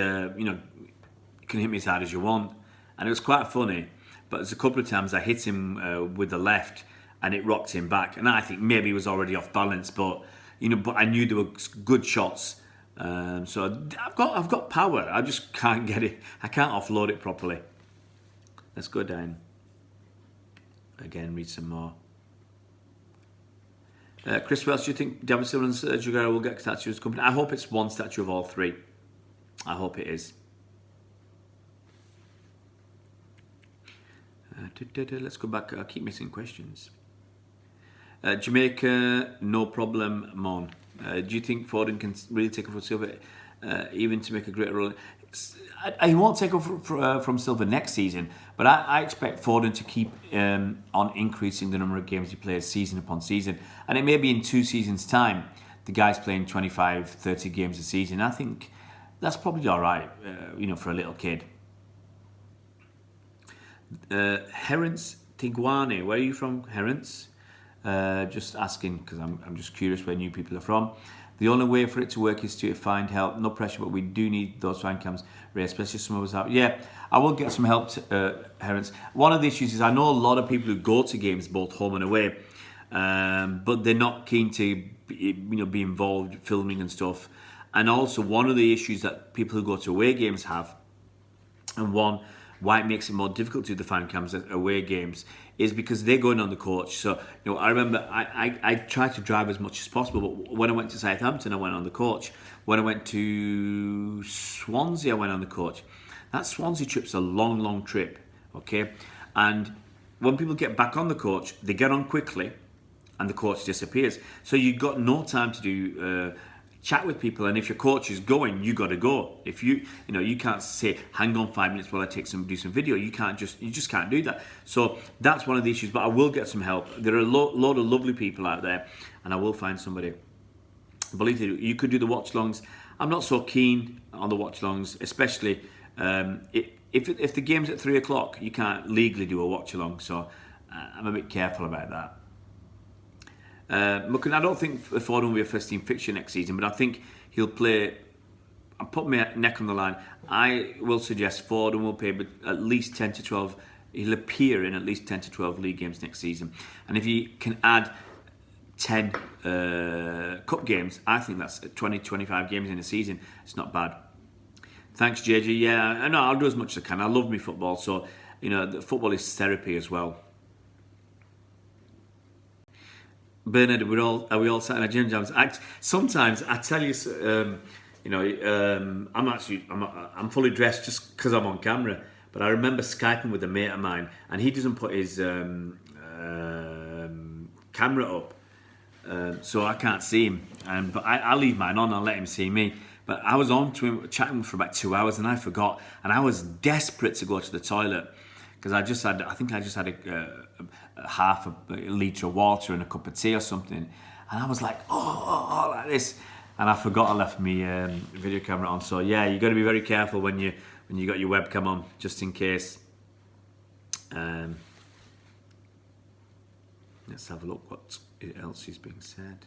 hit me as hard as you want. And it was quite funny. But there's a couple of times I hit him with the left, and it rocked him back. And I think maybe he was already off balance, but I knew there were good shots. So I've got power. I just can't get it. I can't offload it properly. Let's go down. Again, read some more. Chris Wells, do you think David Silva and Sergio Aguero will get statues of Kompany? I hope it's one statue of all 3. I hope it is. Let's go back. I keep missing questions. Jamaica, no problem, Mon. Do you think Foden can really take over Silva, even to make a great role? He won't take over from Silva next season, but I expect Foden to keep on increasing the number of games he plays season upon season. And it may be in 2 seasons' time, the guy's playing 25, 30 games a season. I think that's probably all right, for a little kid. Herence Tiguane, where are you from, Herence? Just asking because I'm just curious where new people are from. The only way for it to work is to find help. No pressure, but we do need those fan cams raised, especially some of us out. Yeah, I will get some help, Herence. One of the issues is I know a lot of people who go to games both home and away, but they're not keen to be involved filming and stuff. And also one of the issues that people who go to away games have, and why it makes it more difficult to do the fan cams at away games, is because they're going on the coach. So I remember I tried to drive as much as possible, but when I went to Southampton I went on the coach. When I went to Swansea I went on the coach. That Swansea trip's a long trip, okay? And when people get back on the coach, they get on quickly and the coach disappears. So you've got no time to do chat with people, and if your coach is going, you got to go. If you can't say hang on 5 minutes while I do some video. You just can't do that. So that's one of the issues. But I will get some help. There are a lot of lovely people out there, and I will find somebody. Believe it, you could do the watch-longs. I'm not so keen on the watch-longs, especially if the game's at 3 o'clock. You can't legally do a watch-along, so I'm a bit careful about that. I don't think Ford will be a first team fixture next season, but I think he'll play. I'll put my neck on the line. I will suggest Ford will play at least 10 to 12. He'll appear in at least 10 to 12 league games next season. And if he can add 10 cup games, I think that's 20, 25 games in a season. It's not bad. Thanks, JJ. Yeah, I know I'll do as much as I can. I love me football, so the football is therapy as well. Bernard, are we all sat in a gym jams? Sometimes I tell you, I'm fully dressed just because I'm on camera. But I remember Skyping with a mate of mine, and he doesn't put his camera up, so I can't see him. But I leave mine on. I'll let him see me. But I was on to him chatting for about 2 hours, and I forgot, and I was desperate to go to the toilet. Because I think I just had a half a litre of water and a cup of tea or something. And I was like, like this. And I forgot I left my video camera on. So yeah, you got to be very careful when you got your webcam on, just in case. Let's have a look what else is being said.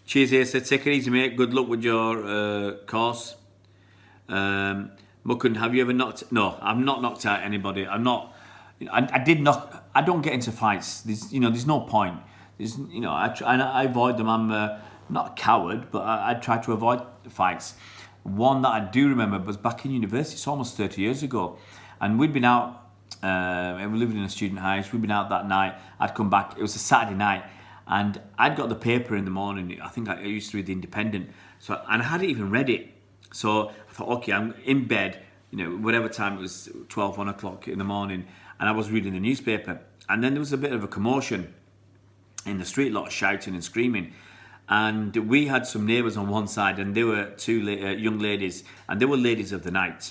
Cheers here, so take it easy, mate. Good luck with your course. Mukund, have you ever knocked? No, I've not knocked out anybody. I did knock. I don't get into fights. There's no point. I avoid them. I'm not a coward, but I try to avoid fights. One that I do remember was back in university. It's almost 30 years ago, and we'd been out. We were living in a student house. We'd been out that night. I'd come back. It was a Saturday night. And I'd got the paper in the morning. I think I used to read The Independent. And I hadn't even read it. So I thought, okay, I'm in bed, whatever time it was, 12, 1 o'clock in the morning. And I was reading the newspaper. And then there was a bit of a commotion in the street, a lot of shouting and screaming. And we had some neighbours on one side, and there were two young ladies. And they were ladies of the night,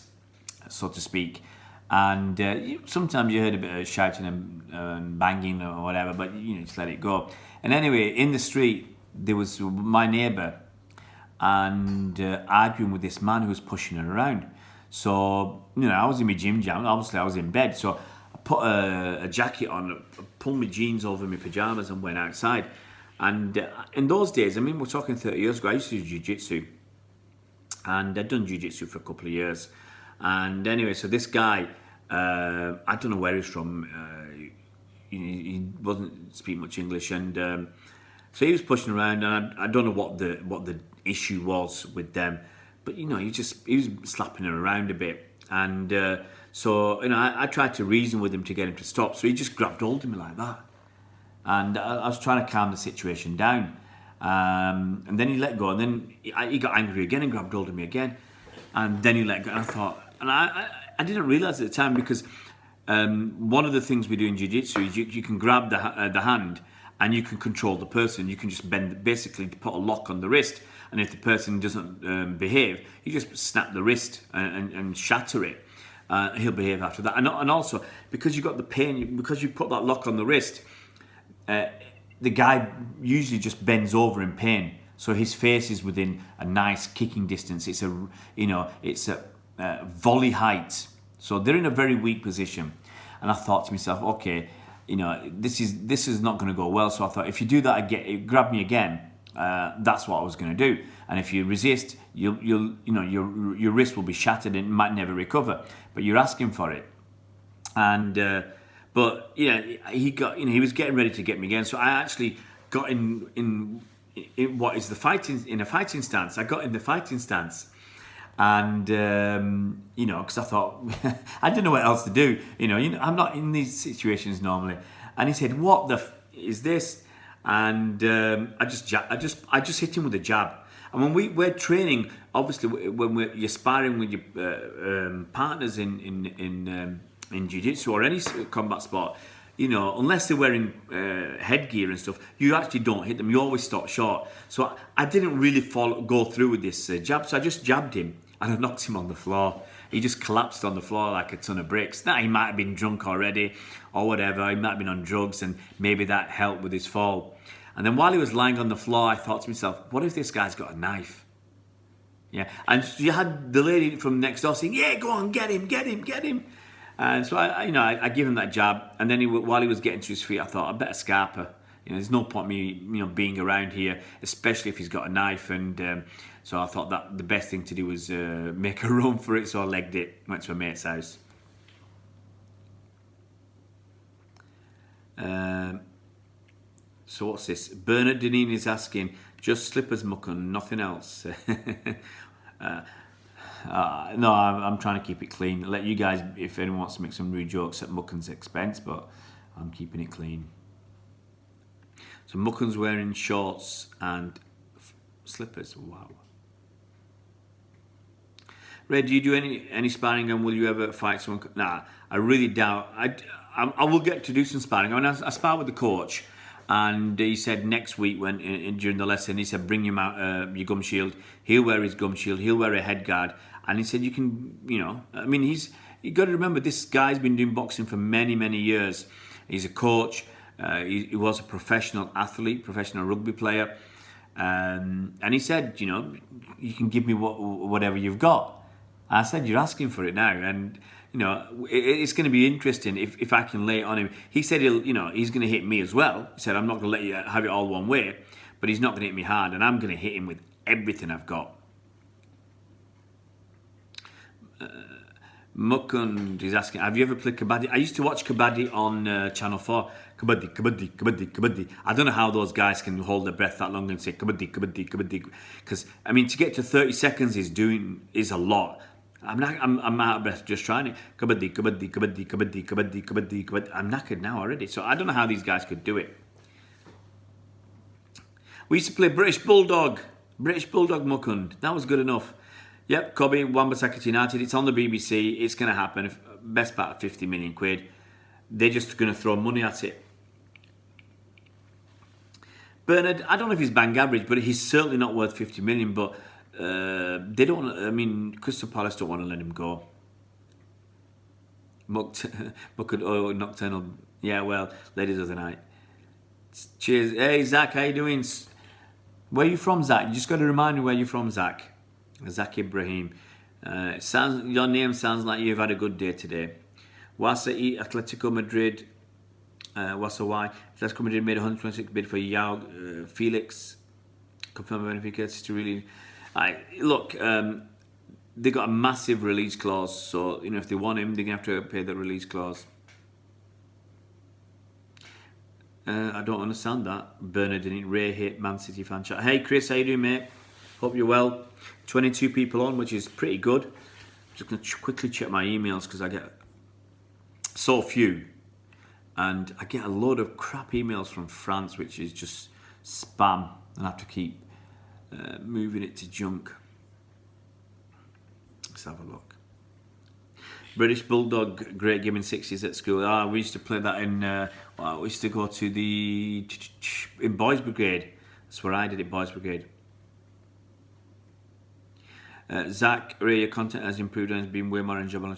so to speak. And sometimes you heard a bit of shouting and banging or whatever, but just let it go. And anyway, in the street, there was my neighbour and arguing with this man who was pushing her around. So, I was in my gym jam. Obviously, I was in bed. So I put a jacket on, pulled my jeans over my pyjamas and went outside. And in those days, we're talking 30 years ago, I used to do jiu-jitsu. And I'd done jiu-jitsu for a couple of years. And anyway, so this guy, I don't know where he's from. He wasn't speaking much English, and so he was pushing around, and I don't know what the issue was with them, but he was slapping her around a bit, and so I tried to reason with him to get him to stop. So he just grabbed hold of me like that, and I was trying to calm the situation down, and then he let go, and then he got angry again and grabbed hold of me again, and then he let go. And I thought, and I didn't realise at the time, because one of the things we do in jiu-jitsu is you can grab the hand and you can control the person. You can just basically put a lock on the wrist, and if the person doesn't behave, you just snap the wrist and shatter it. He'll behave after that. And also, because you've got the pain, because you put that lock on the wrist, the guy usually just bends over in pain. So his face is within a nice kicking distance. It's a volley height. So they're in a very weak position. And I thought to myself, okay, this is not going to go well. So I thought, if you do that again, grab me again. That's what I was going to do. And if you resist, your wrist will be shattered and it might never recover. But you're asking for it. And but he was getting ready to get me again. So I actually got in what is in a fighting stance. I got in the fighting stance. And because I thought I didn't know what else to do. I'm not in these situations normally. And he said, "What is this?" And I just hit him with a jab. And when we're training, obviously, when you're sparring with your partners in jiu-jitsu or any combat sport, unless they're wearing headgear and stuff, you actually don't hit them. You always stop short. So I didn't really go through with this jab. So I just jabbed him and I knocked him on the floor. He just collapsed on the floor like a ton of bricks. Now, he might have been drunk already or whatever. He might have been on drugs and maybe that helped with his fall. And then while he was lying on the floor, I thought to myself, what if this guy's got a knife? Yeah, and you had the lady from next door saying, "Yeah, go on, get him, get him, get him." And so I give him that jab, and then while he was getting to his feet, I thought, I better scarp her. There's no point me being around here, especially if he's got a knife. And so I thought that the best thing to do was make a run for it. So I legged it, went to a mate's house. So what's this? Bernard Deneen is asking, just slippers, Muckun, nothing else. No, I'm trying to keep it clean. Let you guys, if anyone wants to make some rude jokes at Muckun's expense, but I'm keeping it clean. So Muckun's wearing shorts and slippers. Wow. Ray, do you do any sparring, and will you ever fight someone? Nah, I really doubt. I will get to do some sparring. I mean, I spar with the coach, and he said next week during the lesson, he said bring him out your gum shield. He'll wear his gum shield. He'll wear a head guard, and he said you can, I mean, you got to remember this guy's been doing boxing for many, many years. He's a coach. He was a professional athlete, professional rugby player, and he said, you can give me whatever you've got. I said, you're asking for it now, and it's going to be interesting if I can lay it on him. He said he's going to hit me as well. He said, I'm not going to let you have it all one way, but he's not going to hit me hard, and I'm going to hit him with everything I've got. Mukund is asking, have you ever played Kabaddi? I used to watch Kabaddi on Channel 4. Kabaddi. I don't know how those guys can hold their breath that long and say Kabaddi. Because, I mean, to get to 30 seconds is a lot. I'm out of breath just trying it. Kabaddi. I'm knackered now already. So I don't know how these guys could do it. We used to play British Bulldog Mukund. That was good enough. Yep, Kobe, Wambasaka United. It's on the BBC. It's going to happen. Best part of 50 million quid. They're just going to throw money at it. Bernard, I don't know if he's bang average, but he's certainly not worth 50 million. But they don't. I mean, Crystal Palace don't want to let him go. Nocturnal. Yeah, well, ladies of the night. Cheers. Hey, Zach, how you doing? Where are you from, Zach? You just got to remind me where you're from, Zach. Zach Ibrahim. Your name sounds like you've had a good day today. Wasa E, Atletico Madrid. Wasa Y. Atletico Madrid made 126 bid for Yao Felix. Confirmed by Benfica. It's to really. Look, they got a massive release clause, so if they want him, they're gonna have to pay the release clause. I don't understand that. Bernard didn't Ray hit Man City fan chat. Hey Chris, how you doing, mate? Hope you're well. 22 people on, which is pretty good. Just going to quickly check my emails because I get so few. And I get a load of crap emails from France, which is just spam. And I have to keep moving it to junk. Let's have a look. British Bulldog, great game in 60s at school. We used to play that we used to go to in Boys Brigade. That's where I did it, Boys Brigade. Zach, Ray, your content has improved and has been way more enjoyable.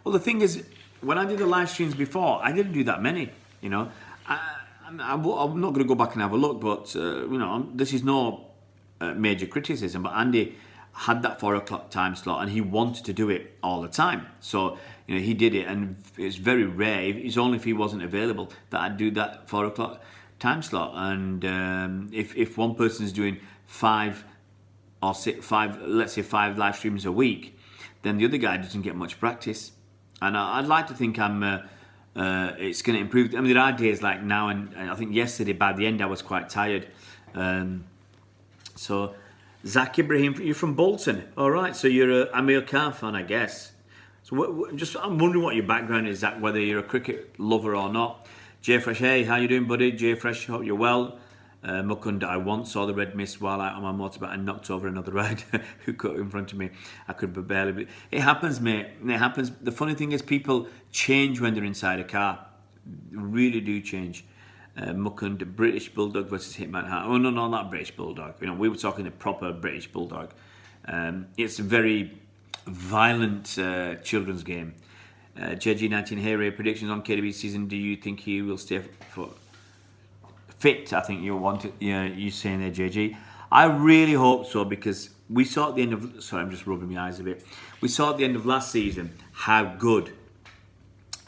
Well, the thing is, when I did the live streams before, I didn't do that many. I'm not going to go back and have a look, but this is no major criticism, but Andy had that 4 o'clock time slot and he wanted to do it all the time. So, he did it, and it's very rare. It's only if he wasn't available that I'd do that 4 o'clock time slot. And if one person's doing 5 or 6, 5, let's say 5 live streams a week, then the other guy doesn't get much practice. And I'd like to think it's going to improve. I mean, there are days like now, and I think yesterday by the end I was quite tired. So, Zach Ibrahim, you're from Bolton. All right, so you're a Amir Khan fan, I guess. So I'm wondering what your background is, Zach, whether you're a cricket lover or not. Jay Fresh, hey, how you doing, buddy? Jay Fresh, hope you're well. Mukund, I once saw the red mist while out on my motorbike and knocked over another rider who cut in front of me. I could barely... It happens, mate. It happens. The funny thing is people change when they're inside a car. They really do change. Mukund, British Bulldog versus Hitman Hart. Oh, no, not British Bulldog. We were talking the proper British Bulldog. It's a very violent children's game. JG19, hey Ray, predictions on KDB season. Do you think he will stay fit? I think you want it. Yeah, you're saying there, JG. I really hope so, because we saw at the end of... Sorry, I'm just rubbing my eyes a bit. We saw at the end of last season how good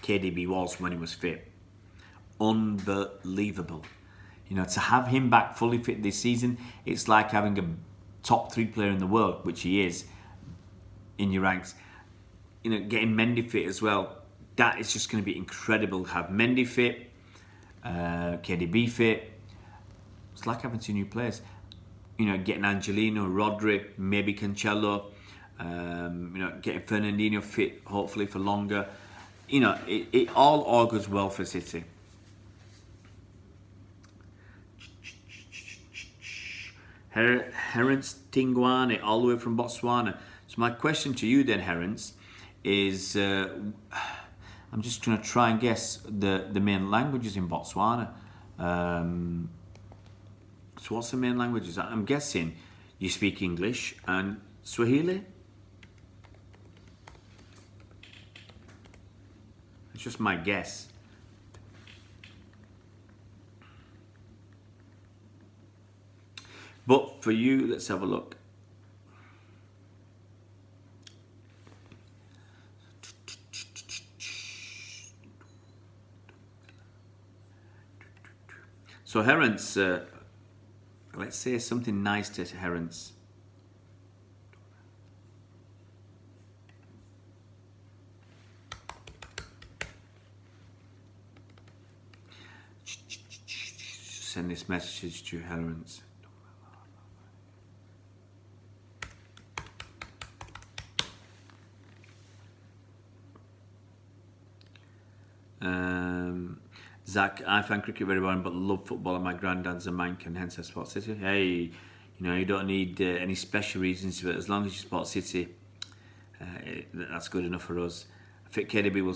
KDB was when he was fit. Unbelievable. To have him back fully fit this season, it's like having a top 3 player in the world, which he is, in your ranks. Getting Mendy fit as well. That is just going to be incredible. Have Mendy fit, KDB fit. It's like having 2 new players. Getting Angelino, Rodri, maybe Cancelo. Getting Fernandinho fit, hopefully for longer. It all augurs well for City. Herence Tingwane, all the way from Botswana. So my question to you then, Herence, is I'm just going to try and guess the main languages in Botswana. So what's the main languages? I'm guessing you speak English and Swahili? It's just my guess. But for you, let's have a look. So Herence, let's say something nice to Herence. Send this message to Herence. Zach, I find cricket very boring, but love football, and my granddad's a Manc, and hence I support City. Hey, you don't need any special reasons, but as long as you support City, that's good enough for us. I think KDB will...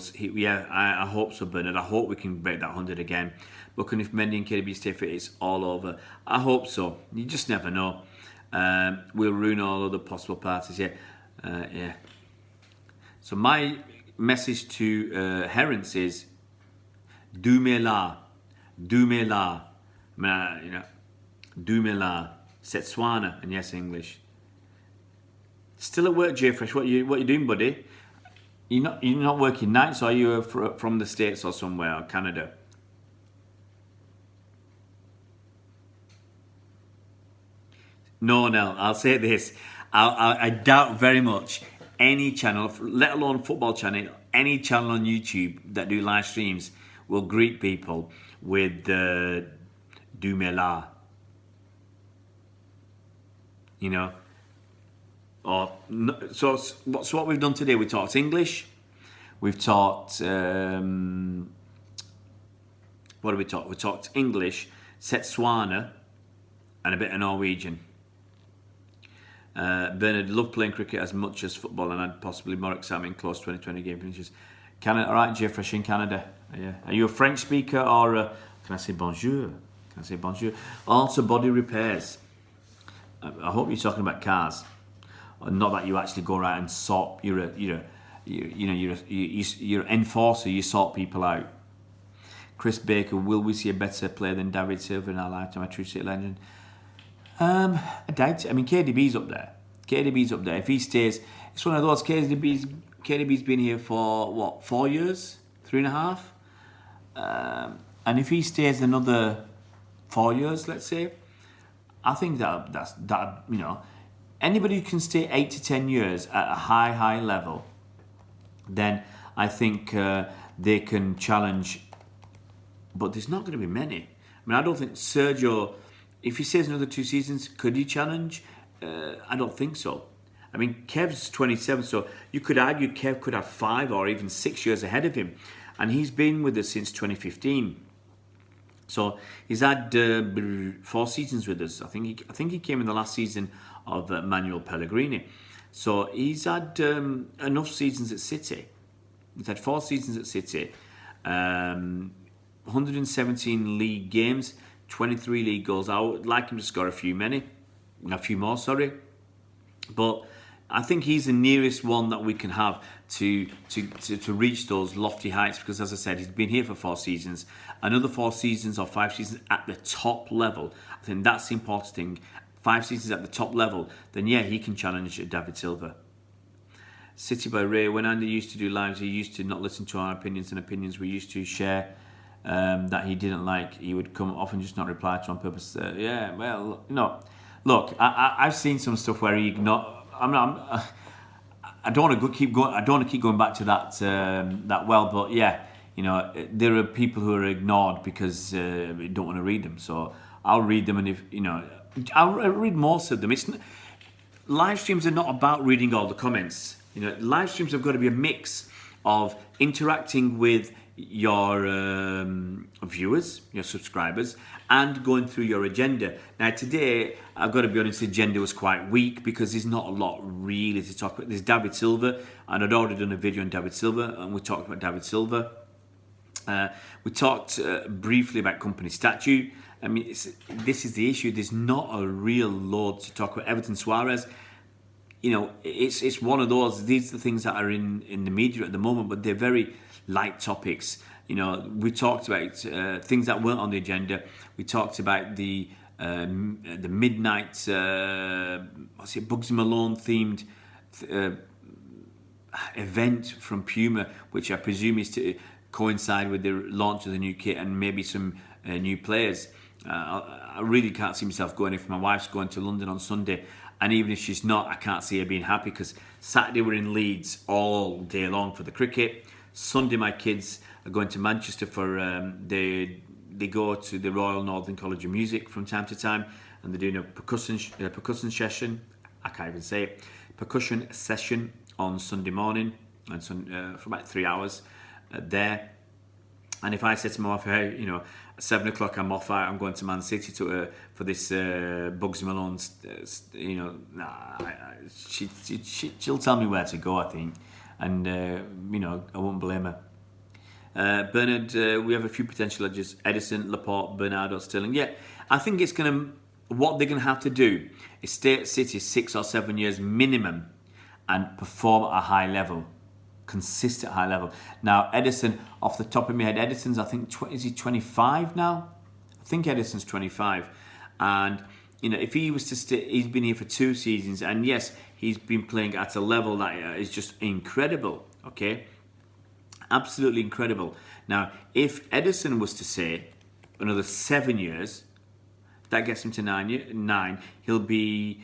I hope so, Bernard. I hope we can break that 100 again. But if Mendy and KDB stay fit, it's all over. I hope so. You just never know. We'll ruin all other possible parties. Yeah. So my message to Herence is, do me la. Do me la. Setswana, and yes, English. Still at work, Jay Fresh. What you doing, buddy? You're not working nights, are you? From the States or somewhere, or Canada? No, I'll say this. I doubt very much any channel, let alone football channel, any channel on YouTube that do live streams will greet people with "du me la." So what we've done today, we talked English, we've talked what have we talked? We talked English, Setswana, and a bit of Norwegian. Bernard loved playing cricket as much as football, and had possibly more exciting close 2020 game finishes. Canada, all right, Jay Fresh in Canada. Yeah. Are you a French speaker, or can I say bonjour? Also, body repairs. I hope you're talking about cars, not that you actually go around and sort. You're an enforcer. You sort people out. Chris Baker, will we see a better player than David Silva in our lifetime? A true City legend. I doubt it. I mean, KDB's up there. KDB's up there. If he stays, it's one of those. KDB's been here for what, 4 years, 3.5, and if he stays another 4 years, let's say, I think that's anybody who can stay 8 to 10 years at a high level, then I think they can challenge. But there's not going to be many. I mean, I don't think Sergio, if he stays another 2 seasons, could he challenge? I don't think so. I mean, Kev's 27, so you could argue Kev could have 5 or even 6 years ahead of him. And he's been with us since 2015. So he's had 4 seasons with us. I think he came in the last season of Manuel Pellegrini. So he's had enough seasons at City. He's had 4 seasons at City. 117 league games, 23 league goals. I would like him to score a few more, but I think he's the nearest one that we can have to reach those lofty heights, because as I said, he's been here for 4 seasons. Another 4 seasons or 5 seasons at the top level. I think that's the important thing. 5 seasons at the top level, then yeah, he can challenge David Silva. City by Ray, when Andy used to do lives, he used to not listen to our opinions and opinions we used to share that he didn't like. He would come off and just not reply to on purpose. Yeah, well, no. Look, I've seen some stuff where he ignored. I don't want to keep going. I don't want to keep going back to that well, but yeah, there are people who are ignored because we don't want to read them. So I'll read them, and if I'll read most of them. Live streams are not about reading all the comments. Live streams have got to be a mix of interacting with your viewers, your subscribers, and going through your agenda. Now today, I've got to be honest, the agenda was quite weak because there's not a lot really to talk about. There's David Silva, and I'd already done a video on David Silva, and we talked about David Silva. We talked briefly about Kompany statue. I mean, this is the issue. There's not a real load to talk about. Everton Soares, it's one of those. These are the things that are in the media at the moment, but they're very light topics. We talked about things that weren't on the agenda. We talked about the midnight, Bugsy Malone themed event from Puma, which I presume is to coincide with the launch of the new kit and maybe some new players. I really can't see myself going if my wife's going to London on Sunday, and even if she's not, I can't see her being happy because Saturday we're in Leeds all day long for the cricket. Sunday my kids are going to Manchester for they go to the Royal Northern College of Music from time to time, and they're doing a percussion session. I can't even say it. Percussion session on Sunday morning, and for about 3 hours there. And if I said to my wife, hey, at 7 o'clock I'm off out, I'm going to Man City for this Bugsy Malone, she'll tell me where to go, I think, and I won't blame her. Bernard, we have a few potential edges: Edison, Laporte, Bernardo, Sterling. Yeah, I think what they're gonna have to do is stay at City 6 or 7 years minimum and perform at a high level. Consistent high level. Now, Edison, off the top of my head, Edison's, I think, is he 25 now? I think Edison's 25. And, if he was to stay, he's been here for 2 seasons, and yes, he's been playing at a level that is just incredible, okay? Absolutely incredible. Now, if Edison was to say another 7 years, that gets him to 9. He'll be...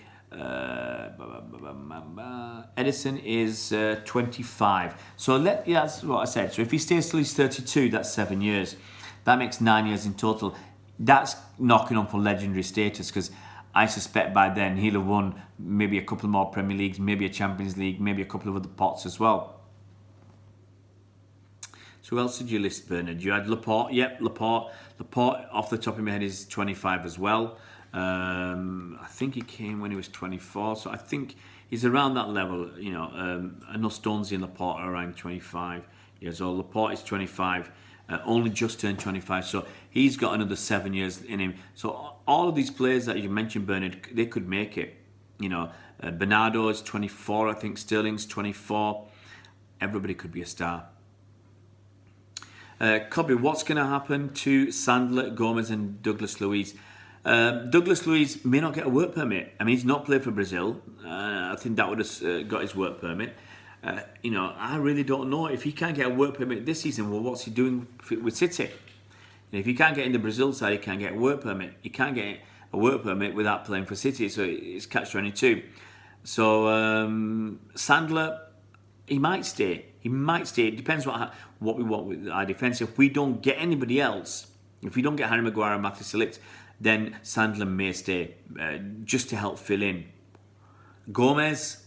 Edison is 25. So that's what I said. So if he stays till he's 32, that's 7 years. That makes 9 years in total. That's knocking on for legendary status, because I suspect by then he'll have won maybe a couple more Premier Leagues, maybe a Champions League, maybe a couple of other pots as well. So who else did you list, Bernard? You had Laporte. Yep, Laporte. Laporte, off the top of my head, is 25 as well. I think he came when he was 24, so I think he's around that level. I know Stonesy and Laporte are around 25 years old. Laporte is 25, only just turned 25, so he's got another 7 years in him. So all of these players that you mentioned, Bernard, they could make it. Bernardo is 24, I think. Sterling's 24. Everybody could be a star. Cobby, what's going to happen to Sandler, Gomez and Douglas Luiz? Douglas Luiz may not get a work permit. I mean, he's not played for Brazil. I think that would have got his work permit. I really don't know. If he can't get a work permit this season, well, what's he doing with City? If he can't get in the Brazil side, he can't get a work permit. He can't get a work permit without playing for City, so it's catch-22. So Sandler, he might stay. He might stay. It depends what we want with our defence. If we don't get anybody else, if we don't get Harry Maguire and Matthew Selict, then Sandler may stay just to help fill in. Gomez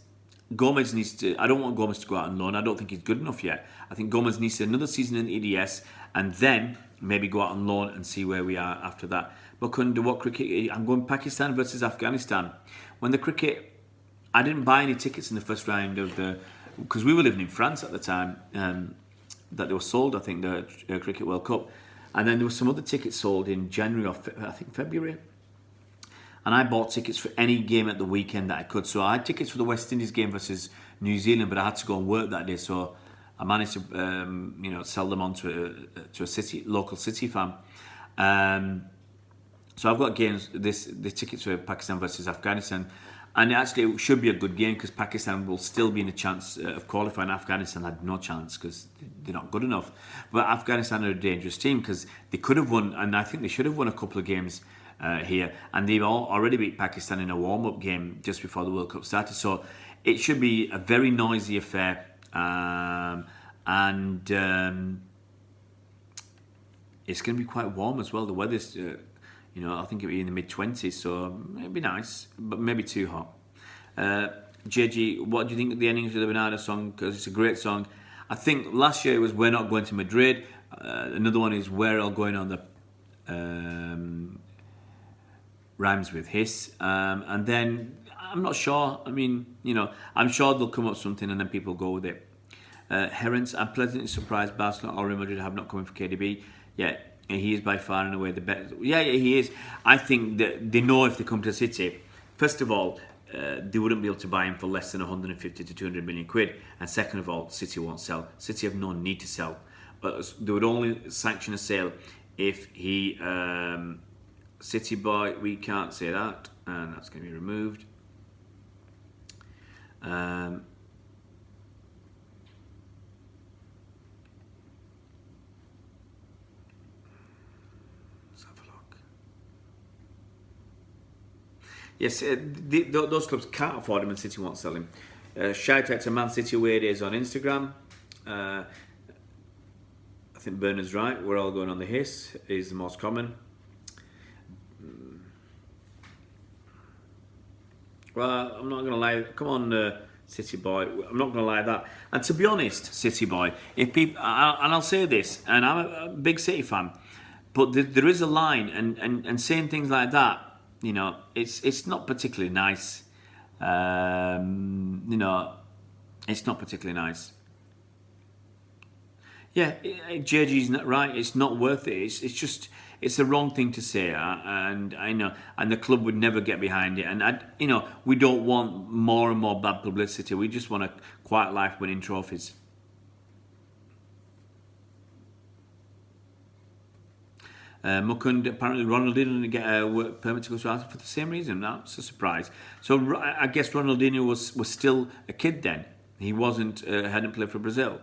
needs to. I don't want Gomez to go out on loan. I don't think he's good enough yet. I think Gomez needs another season in the EDS and then maybe go out on loan and see where we are after that. Mukunda, what cricket? I'm going Pakistan versus Afghanistan. When the cricket, I didn't buy any tickets in the first round of because we were living in France at the time that they were sold. I think the Cricket World Cup, and then there were some other tickets sold in January or I think February. And I bought tickets for any game at the weekend that I could. So I had tickets for the West Indies game versus New Zealand, but I had to go and work that day. So I managed to, sell them on to a local City fan. So I've got the tickets for Pakistan versus Afghanistan. And actually it should be a good game because Pakistan will still be in a chance of qualifying. Afghanistan had no chance because they're not good enough. But Afghanistan are a dangerous team because they could have won, and I think they should have won a couple of games here, and they've already beat Pakistan in a warm-up game just before the World Cup started. So it should be a very noisy affair, and it's going to be quite warm as well. The weather's, I think it'll be in the mid-20s, so it'll be nice, but maybe too hot. JG, what do you think of the ending of the Bernardo song? Because it's a great song. I think last year it was "We're Not Going to Madrid." Another one is "We're All Going on the." Rhymes with hiss, and then I'm not sure. I mean, I'm sure they'll come up with something, and then people go with it. Herons, I'm pleasantly surprised Barcelona or Real Madrid have not come in for KDB. Yeah, he is by far and away the best. Yeah, he is. I think that they know if they come to City, first of all, they wouldn't be able to buy him for less than 150 to 200 million quid, and second of all, City won't sell. City have no need to sell. They would only sanction a sale if he. City boy, we can't say that, and that's going to be removed. Let's have a look. Yes, those clubs can't afford him, and City won't sell him. Shout out to Man City Away Days on Instagram. I think Bernard's right. We're all going on the hiss is the most common. Well, I'm not going to lie. Come on, City boy. I'm not going to lie that. And to be honest, City boy, if people, and I'll say this, and I'm a big City fan, but there is a line, and saying things like that, it's not particularly nice. It's not particularly nice. Yeah, JG's not right. It's not worth it. It's just. It's the wrong thing to say, and I know, and the club would never get behind it. And we don't want more and more bad publicity. We just want a quiet life winning trophies. Mukund, apparently Ronaldinho didn't get a work permit to go to Arsenal for the same reason. That's a surprise. So I guess Ronaldinho was still a kid then. He hadn't played for Brazil.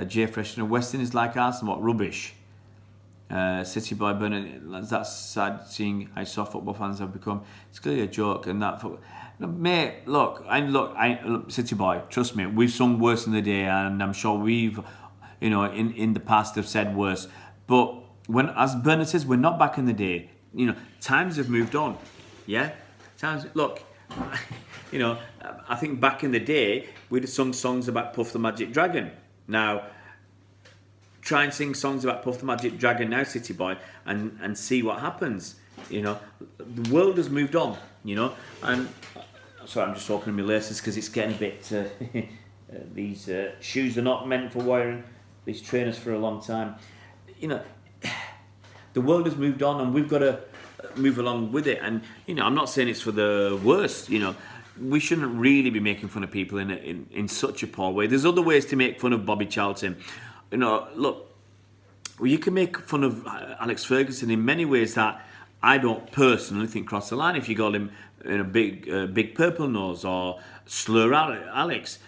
Jay Freshener, Weston is like Arsenal. What rubbish. City boy Bernard, that's sad seeing how soft football fans have become. It's clearly a joke, and that. Mate, look, City boy, trust me, we've sung worse in the day, and I'm sure we've, in the past have said worse. But as Bernard says, we're not back in the day. Times have moved on. Yeah, Look, I think back in the day we'd have sung songs about Puff the Magic Dragon. Now. Try and sing songs about Puff the Magic Dragon now, City boy, and see what happens. The world has moved on, and sorry, I'm just talking to my laces because it's getting a bit. These shoes are not meant for wearing these trainers for a long time. The world has moved on, and we've got to move along with it. And I'm not saying it's for the worst. We shouldn't really be making fun of people in such a poor way. There's other ways to make fun of Bobby Charlton. Look, you can make fun of Alex Ferguson in many ways that I don't personally think cross the line. If you got him in a big purple nose or slur Alex,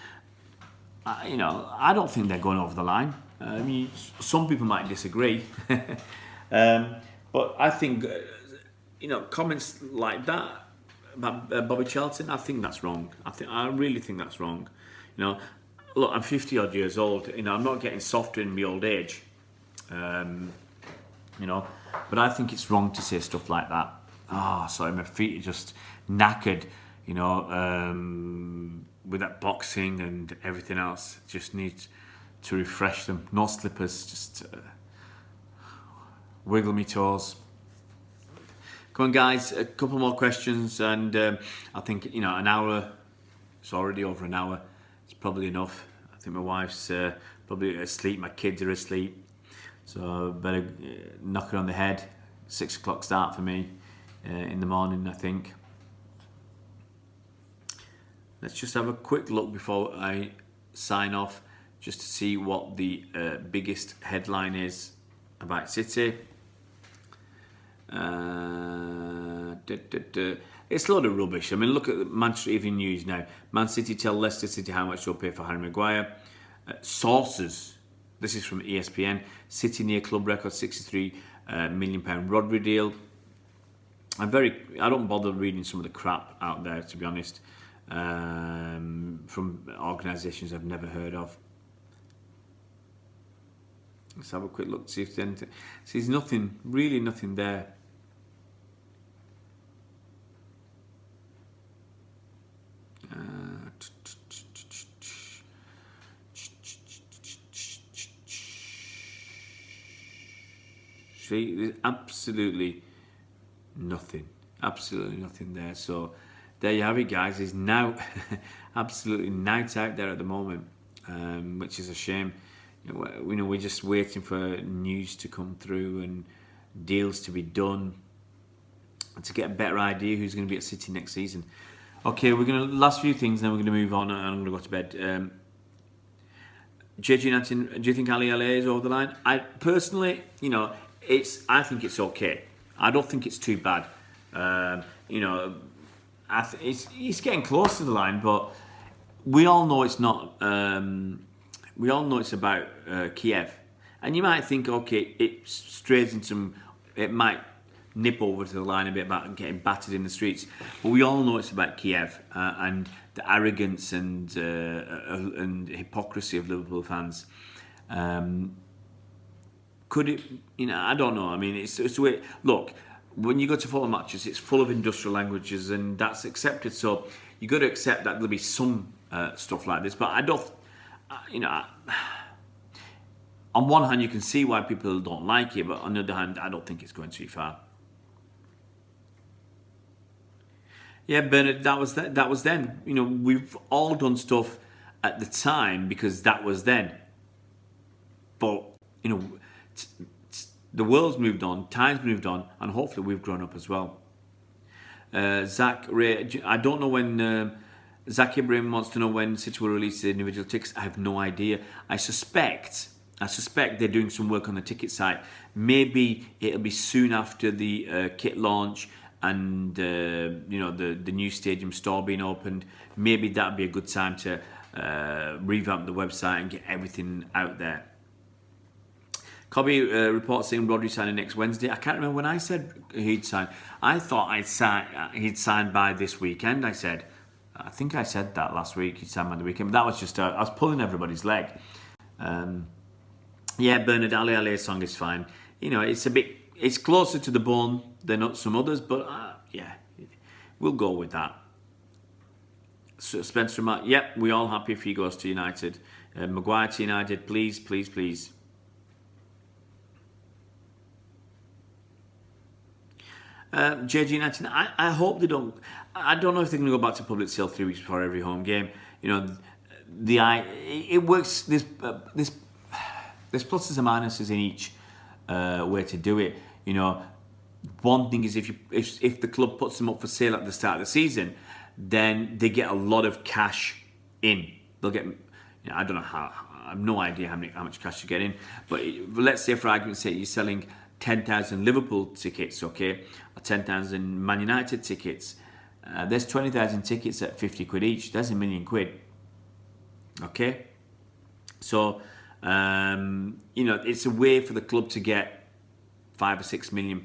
I don't think they're going over the line. I mean, some people might disagree, but I think comments like that about Bobby Charlton, I think that's wrong. I really think that's wrong. Look, I'm 50 odd years old. I'm not getting softer in my old age. But I think it's wrong to say stuff like that. Sorry, my feet are just knackered, with that boxing and everything else. Just need to refresh them. No slippers, just wiggle me toes. Come on, guys, a couple more questions, and I think, an hour, it's already over an hour. It's probably enough. I think my wife's probably asleep, my kids are asleep. So better knock her on the head. 6 o'clock start for me in the morning, I think. Let's just have a quick look before I sign off, just to see what the biggest headline is about City. It's a load of rubbish. I mean, look at the Manchester Evening News now. Man City tell Leicester City how much they'll pay for Harry Maguire. Sources, this is from ESPN, City near club record £63 million Rodri deal. I don't bother reading some of the crap out there, to be honest, from organisations I've never heard of. Let's have a quick look to see if there's anything. See, there's nothing, really nothing there. See, there's absolutely nothing there. So there you have it, guys. There's now absolutely night out there at the moment, which is a shame. We're just waiting for news to come through and deals to be done to get a better idea who's going to be at City next season. Okay, we're going to last few things, then we're going to move on, and I'm going to go to bed. JG United, do you think Ali LA is over the line? I personally, I think it's okay. I don't think it's too bad. He's getting close to the line, but we all know it's not. We all know it's about Kiev, and you might think, okay, it strays into it might nip over to the line a bit about getting battered in the streets, but we all know it's about Kiev and the arrogance and hypocrisy of Liverpool fans. Could it? I don't know. I mean, it's the way. Look, when you go to football matches, it's full of industrial languages, and that's accepted. So you got to accept that there'll be some stuff like this. But I don't. On one hand, you can see why people don't like it, but on the other hand, I don't think it's going too far. Yeah, Bernard, that was then. We've all done stuff at the time because that was then. But the world's moved on, time's moved on, and hopefully we've grown up as well. Zach Ray, I don't know when. Zach Ibrahim wants to know when City will release the individual tickets. I have no idea. I suspect they're doing some work on the ticket site. Maybe it'll be soon after the kit launch and the new stadium store being opened. Maybe that'd be a good time to revamp the website and get everything out there. Cobby reports saying Rodri signing next Wednesday. I can't remember when I said he'd sign. I thought he'd sign by this weekend. I think I said that last week. He'd sign by the weekend. But that was just I was pulling everybody's leg. Yeah, Bernard Ali song is fine. It's closer to the bone than some others, but yeah, we'll go with that. So Spencer remarked, yep, we're all happy if he goes to United. Maguire to United, please, please, please. JG United, I hope they don't. I don't know if they're going to go back to public sale 3 weeks before every home game. It works. There's pluses and minuses in each way to do it. One thing is if the club puts them up for sale at the start of the season, then they get a lot of cash in. They'll get. I don't know how. I have no idea how much cash you get in. But let's say, for argument's sake, you're selling 10,000 Liverpool tickets, okay, or 10,000 Man United tickets, there's 20,000 tickets at 50 quid each. That's £1 million. Okay, so it's a way for the club to get £5 or £6 million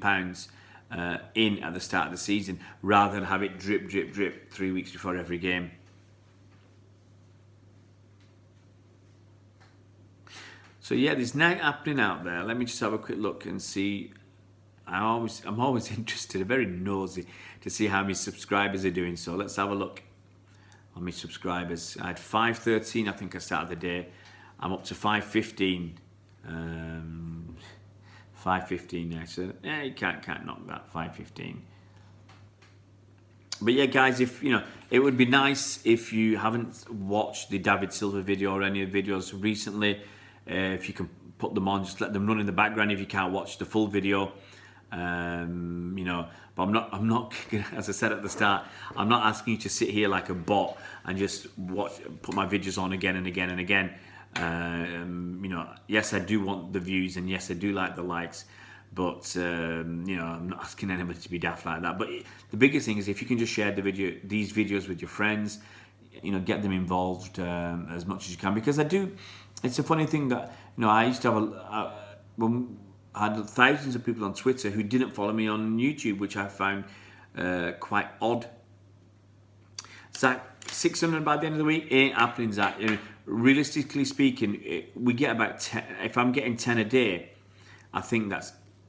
in at the start of the season, rather than have it drip, drip, drip 3 weeks before every game. So yeah, there's night happening out there. Let me just have a quick look and see. I'm always interested, very nosy to see how my subscribers are doing. So let's have a look on my subscribers. I had 513, I think I started the day. I'm up to 515. 515 now. So yeah, you can't knock that. 515. But yeah, guys, if it would be nice if you haven't watched the David Silva video or any of the videos recently. If you can put them on, just let them run in the background if you can't watch the full video. But I'm not as I said at the start, I'm not asking you to sit here like a bot and just put my videos on again and again and again. Yes, I do want the views, and yes, I do like the likes, but I'm not asking anybody to be daft like that. But the biggest thing is if you can just share these videos with your friends, get them involved as much as you can, because I do. It's a funny thing that I used to have I had thousands of people on Twitter who didn't follow me on YouTube, which I found quite odd. Zach, 600 by the end of the week ain't happening, Zach. Realistically speaking, we get about 10. If I'm getting 10 a day, I think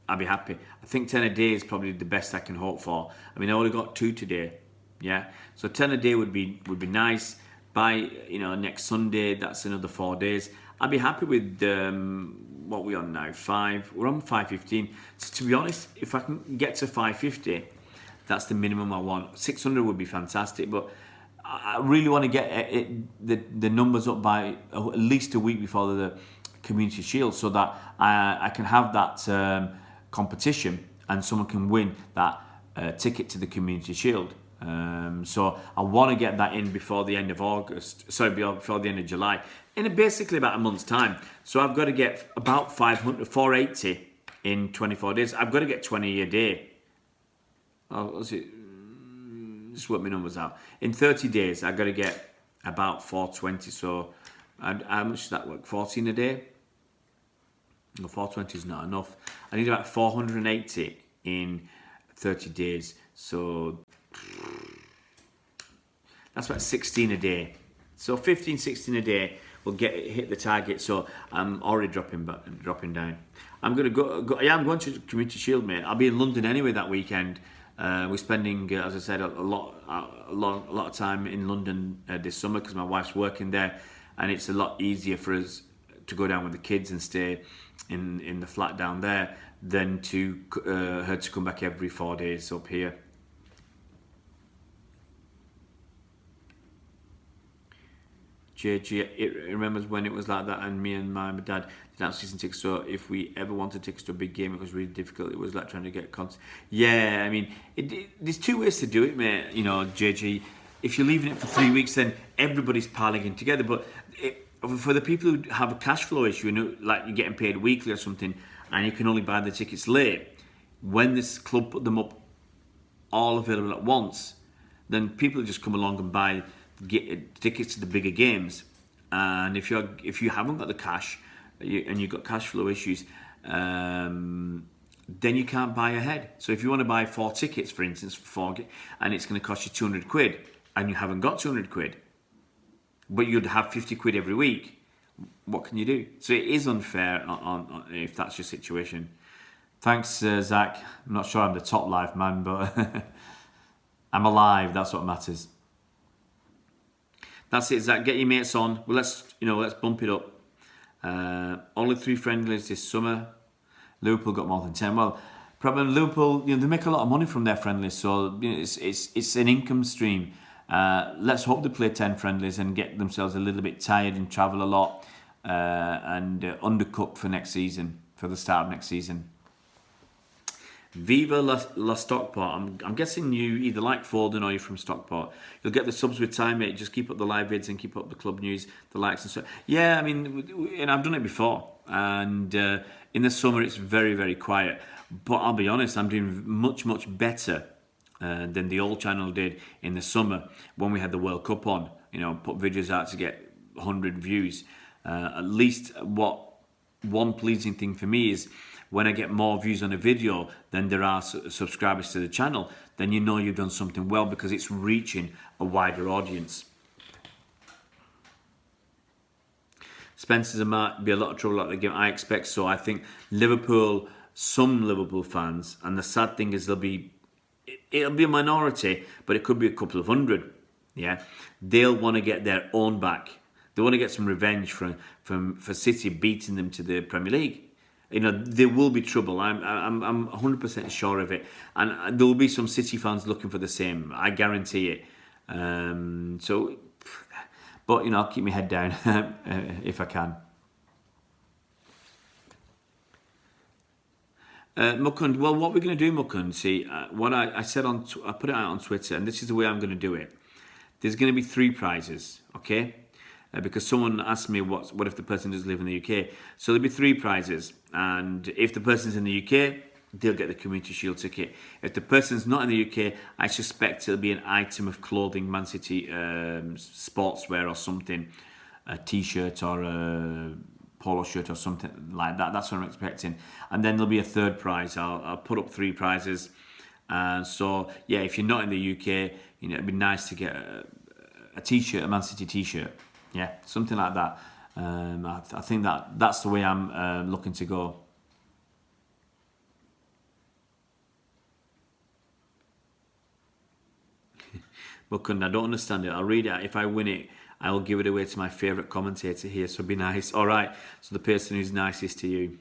I'll be happy. I think 10 a day is probably the best I can hope for. I mean, I only got 2 today. Yeah, so 10 a day would be nice. By next Sunday, that's another 4 days. I'll be happy with what we're on now. 5. We're on 515. So to be honest, if I can get to 550, that's the minimum I want. 600 would be fantastic, but I really want to get the numbers up by at least a week before the Community Shield, so that I can have that competition and someone can win that ticket to the Community Shield. So I want to get that in before the end of before the end of July, in basically about a month's time. So I've got to get about 480 in 24 days. I've got to get 20 a day. Just work my numbers out. In 30 days, I've got to get about 420. So how much does that work? 14 a day? No, 420 is not enough. I need about 480 in 30 days. So that's about 16 a day. So 15, 16 a day will hit the target. So I'm already dropping down. I'm going to go. Yeah, I'm going to Community Shield, mate. I'll be in London anyway that weekend. We're spending, as I said, a lot of time in London this summer because my wife's working there, and it's a lot easier for us to go down with the kids and stay in the flat down there than to her to come back every 4 days up here. JG, it remembers when it was like that, and me and my dad did have season tickets. So if we ever wanted tickets to a big game, it was really difficult. It was like trying to get Yeah, I mean, there's 2 ways to do it, mate. JG, if you're leaving it for 3 weeks, then everybody's piling in together. But for the people who have a cash flow issue, like you're getting paid weekly or something, and you can only buy the tickets late, when this club put them up all available at once, then people just come along and buy tickets to the bigger games. And if you haven't got the cash and you've got cash flow issues, then you can't buy ahead. So if you want to buy 4 tickets, for instance, and it's going to cost you 200 quid, and you haven't got 200 quid, but you'd have 50 quid every week, what can you do? So it is unfair on if that's your situation. Thanks, Zach. I'm not sure I'm the top life man, but I'm alive. That's what matters. That's it, Zach. Get your mates on. Well, let's bump it up. Only 3 friendlies this summer. Liverpool got more than 10. Well, probably Liverpool, they make a lot of money from their friendlies, so it's an income stream. Let's hope they play 10 friendlies and get themselves a little bit tired and travel a lot and undercooked for next season, for the start of next season. Viva La Stockport. I'm guessing you either like Foden or you're from Stockport. You'll get the subs with time, mate. Just keep up the live vids and keep up the club news, the likes and so. Yeah, I mean, and I've done it before. And in the summer, it's very, very quiet. But I'll be honest, I'm doing much, much better than the old channel did in the summer when we had the World Cup on. You know, put videos out to get 100 views. At least one pleasing thing for me is when I get more views on a video than there are subscribers to the channel, then you know you've done something well because it's reaching a wider audience. Spencer's might be a lot of trouble at the game. I expect so. I think some Liverpool fans, and the sad thing is it'll be a minority, but it could be a couple of hundred. Yeah, they'll want to get their own back. They want to get some revenge for City beating them to the Premier League. You know, there will be trouble. I'm 100% sure of it, and there will be some City fans looking for the same. I guarantee it. But you know, I'll keep my head down if I can. Mukund, well, what we're going to do, Mukund, see, what I said I put it out on Twitter, and this is the way I'm going to do it. There's going to be 3 prizes, okay? Because someone asked me what if the person doesn't live in the UK. So there'll be 3 prizes, and if the person's in the UK, they'll get the Community Shield ticket. If the person's not in the UK, I suspect it'll be an item of clothing, Man City sportswear or something, a T-shirt or a polo shirt or something like that. That's what I'm expecting. And then there'll be a 3rd prize. I'll put up 3 prizes. So yeah, if you're not in the UK, you know, it'd be nice to get a T-shirt, a Man City T-shirt. Yeah, something like that. I think that's the way I'm looking to go. Mukund, I don't understand it. I'll read it. If I win it, I will give it away to my favourite commentator here. So be nice. All right. So the person who's nicest to you.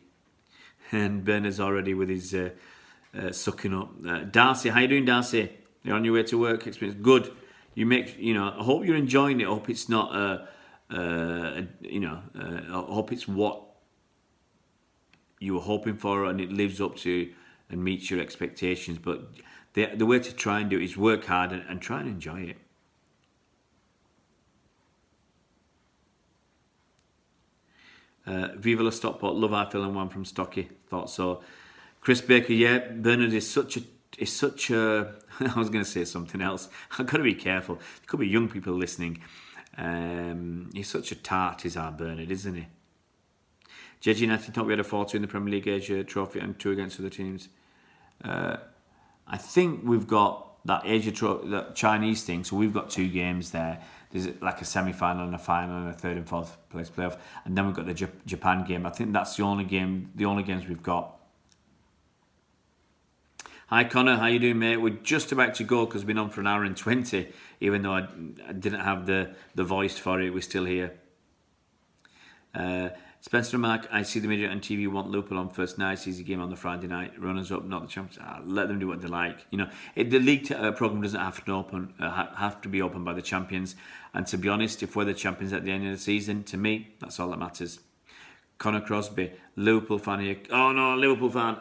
And Bernard's already with his sucking up. Darcy, how you doing, Darcy? You're on your way to work experience. Good. I hope you're enjoying it. I hope it's not I hope it's what you were hoping for and it lives up to and meets your expectations. But the way to try and do it is work hard and try and enjoy it. Viva La Stockport, love our film one from Stocky. Thought so. Chris Baker, yeah, Bernard is such a I was going to say something else. I've got to be careful. There could be young people listening. He's such a tart, is our Bernard, isn't he? JG United thought we had a 4-2 in the Premier League Asia trophy and 2 against other teams. I think we've got that Asia that Chinese thing, so we've got 2 games there. There's like a semi-final and a final and a 3rd and 4th place playoff, and then we've got the Japan game. I think that's the only games we've got. Hi Connor, how you doing, mate? We're just about to go because we've been on for an hour and 20, even though I didn't have the voice for it. We're still here. Spencer and Mark, I see the media and TV want Liverpool on first night, easy game on the Friday night, runners up, not the champions. Let them do what they like. You know, the league program doesn't have to be open by the champions. And to be honest, if we're the champions at the end of the season, to me, that's all that matters. Connor Crosby, Liverpool fan here. Oh no, Liverpool fan.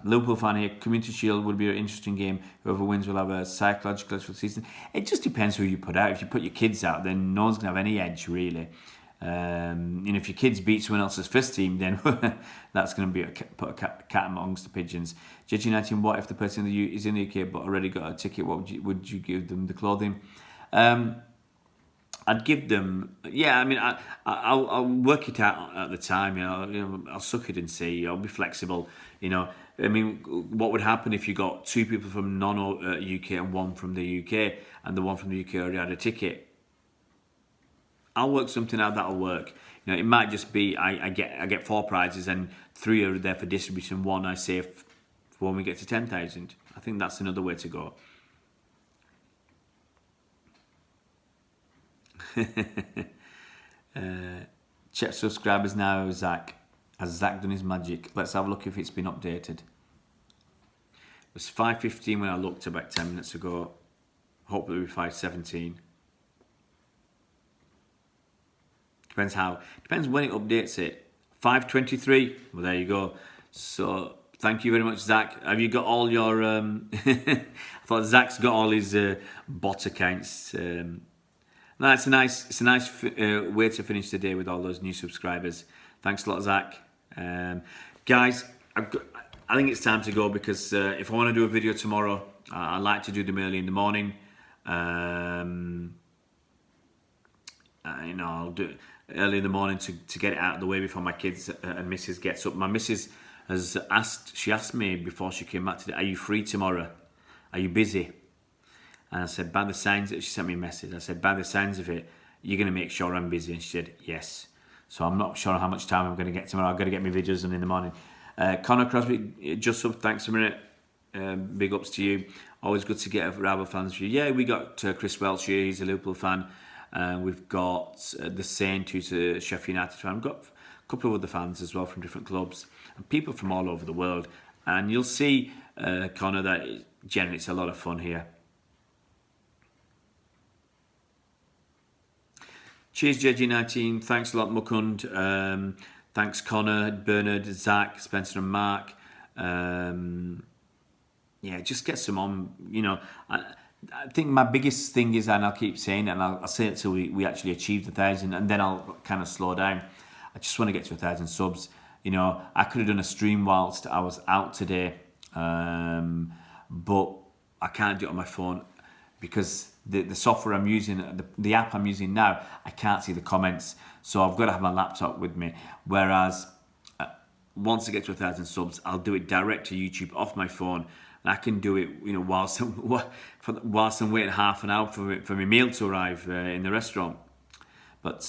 Liverpool fan here. Community Shield would be an interesting game. Whoever wins will have a psychological edge for the season. It just depends who you put out. If you put your kids out, then no one's going to have any edge, really. If your kids beat someone else's first team, then that's going to be put a cat amongst the pigeons. JG19, what if the person is in the UK but already got a ticket? What would you give them? The clothing? I'd give them, I'll work it out at the time. I'll suck it and see. I'll be flexible. What would happen if you got 2 people from non-UK and 1 from the UK, and the one from the UK already had a ticket? I'll work something out that'll work. It might just be I get 4 prizes and 3 are there for distribution. 1 I save for when we get to 10,000. I think that's another way to go. Check subscribers now, Zach. Has Zach done his magic? Let's have a look if it's been updated. It was 5:15 when I looked about 10 minutes ago. Hopefully it'll be 5:17. Depends when it updates it. 5:23. Well, there you go. So thank you very much, Zach. Have you got all your? I thought Zach's got all his bot accounts. No, it's a nice way to finish the day with all those new subscribers. Thanks a lot, Zach. Guys, I think it's time to go because if I want to do a video tomorrow, I like to do them early in the morning. I'll do it early in the morning to get it out of the way before my kids and Mrs. gets up. My Mrs. has asked me before she came back today, are you free tomorrow? Are you busy? And I said, by the signs of it, she sent me a message. I said, by the signs of it, you're going to make sure I'm busy. And she said, yes. So I'm not sure how much time I'm going to get tomorrow. I've got to get my videos done in the morning. Connor Crosby, just sub, thanks a minute. Big ups to you. Always good to get a rival fans view. Yeah, we got Chris Welch here. He's a Liverpool fan. We've got the Saint, who's a Sheffield United fan. We've got a couple of other fans as well from different clubs and people from all over the world. And you'll see, Connor, that generally it's a lot of fun here. Cheers, JG19. Thanks a lot, Mukund. Thanks, Connor, Bernard, Zach, Spencer, and Mark. Yeah, just get some on. You know, I think my biggest thing is, and I'll keep saying it, and I'll say it till we actually achieve 1,000, and then I'll kind of slow down. I just want to get to 1,000 subs. You know, I could have done a stream whilst I was out today, but I can't do it on my phone because the software I'm using, the app I'm using now, I can't see the comments. So I've got to have my laptop with me. Whereas once I get to 1,000 subs, I'll do it direct to YouTube off my phone. And I can do it, you know, whilst I'm waiting half an hour for my meal to arrive in the restaurant. But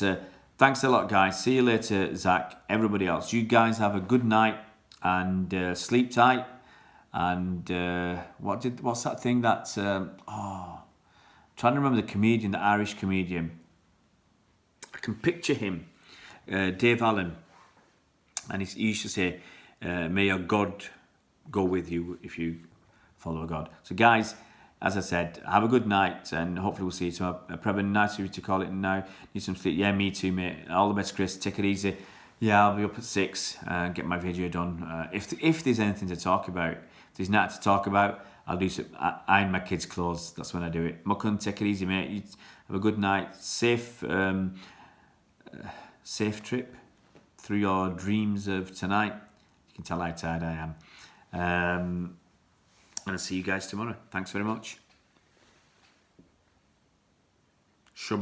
thanks a lot, guys. See you later, Zach. Everybody else, you guys have a good night and sleep tight. And what's that thing that? Trying to remember the comedian, the Irish comedian. I can picture him, Dave Allen, and he used to say, "May your God go with you if you follow God." So, guys, as I said, have a good night, and hopefully we'll see you tomorrow. Probably nice of you to call it now. Need some sleep. Yeah, me too, mate. All the best, Chris. Take it easy. Yeah, I'll be up at 6 and get my video done. If there's anything to talk about, if there's nothing to talk about, I'll do some. Iron my kids' clothes. That's when I do it. Mukun, take it easy, mate. You have a good night. Safe trip through your dreams of tonight. You can tell how tired I am. And I'll see you guys tomorrow. Thanks very much.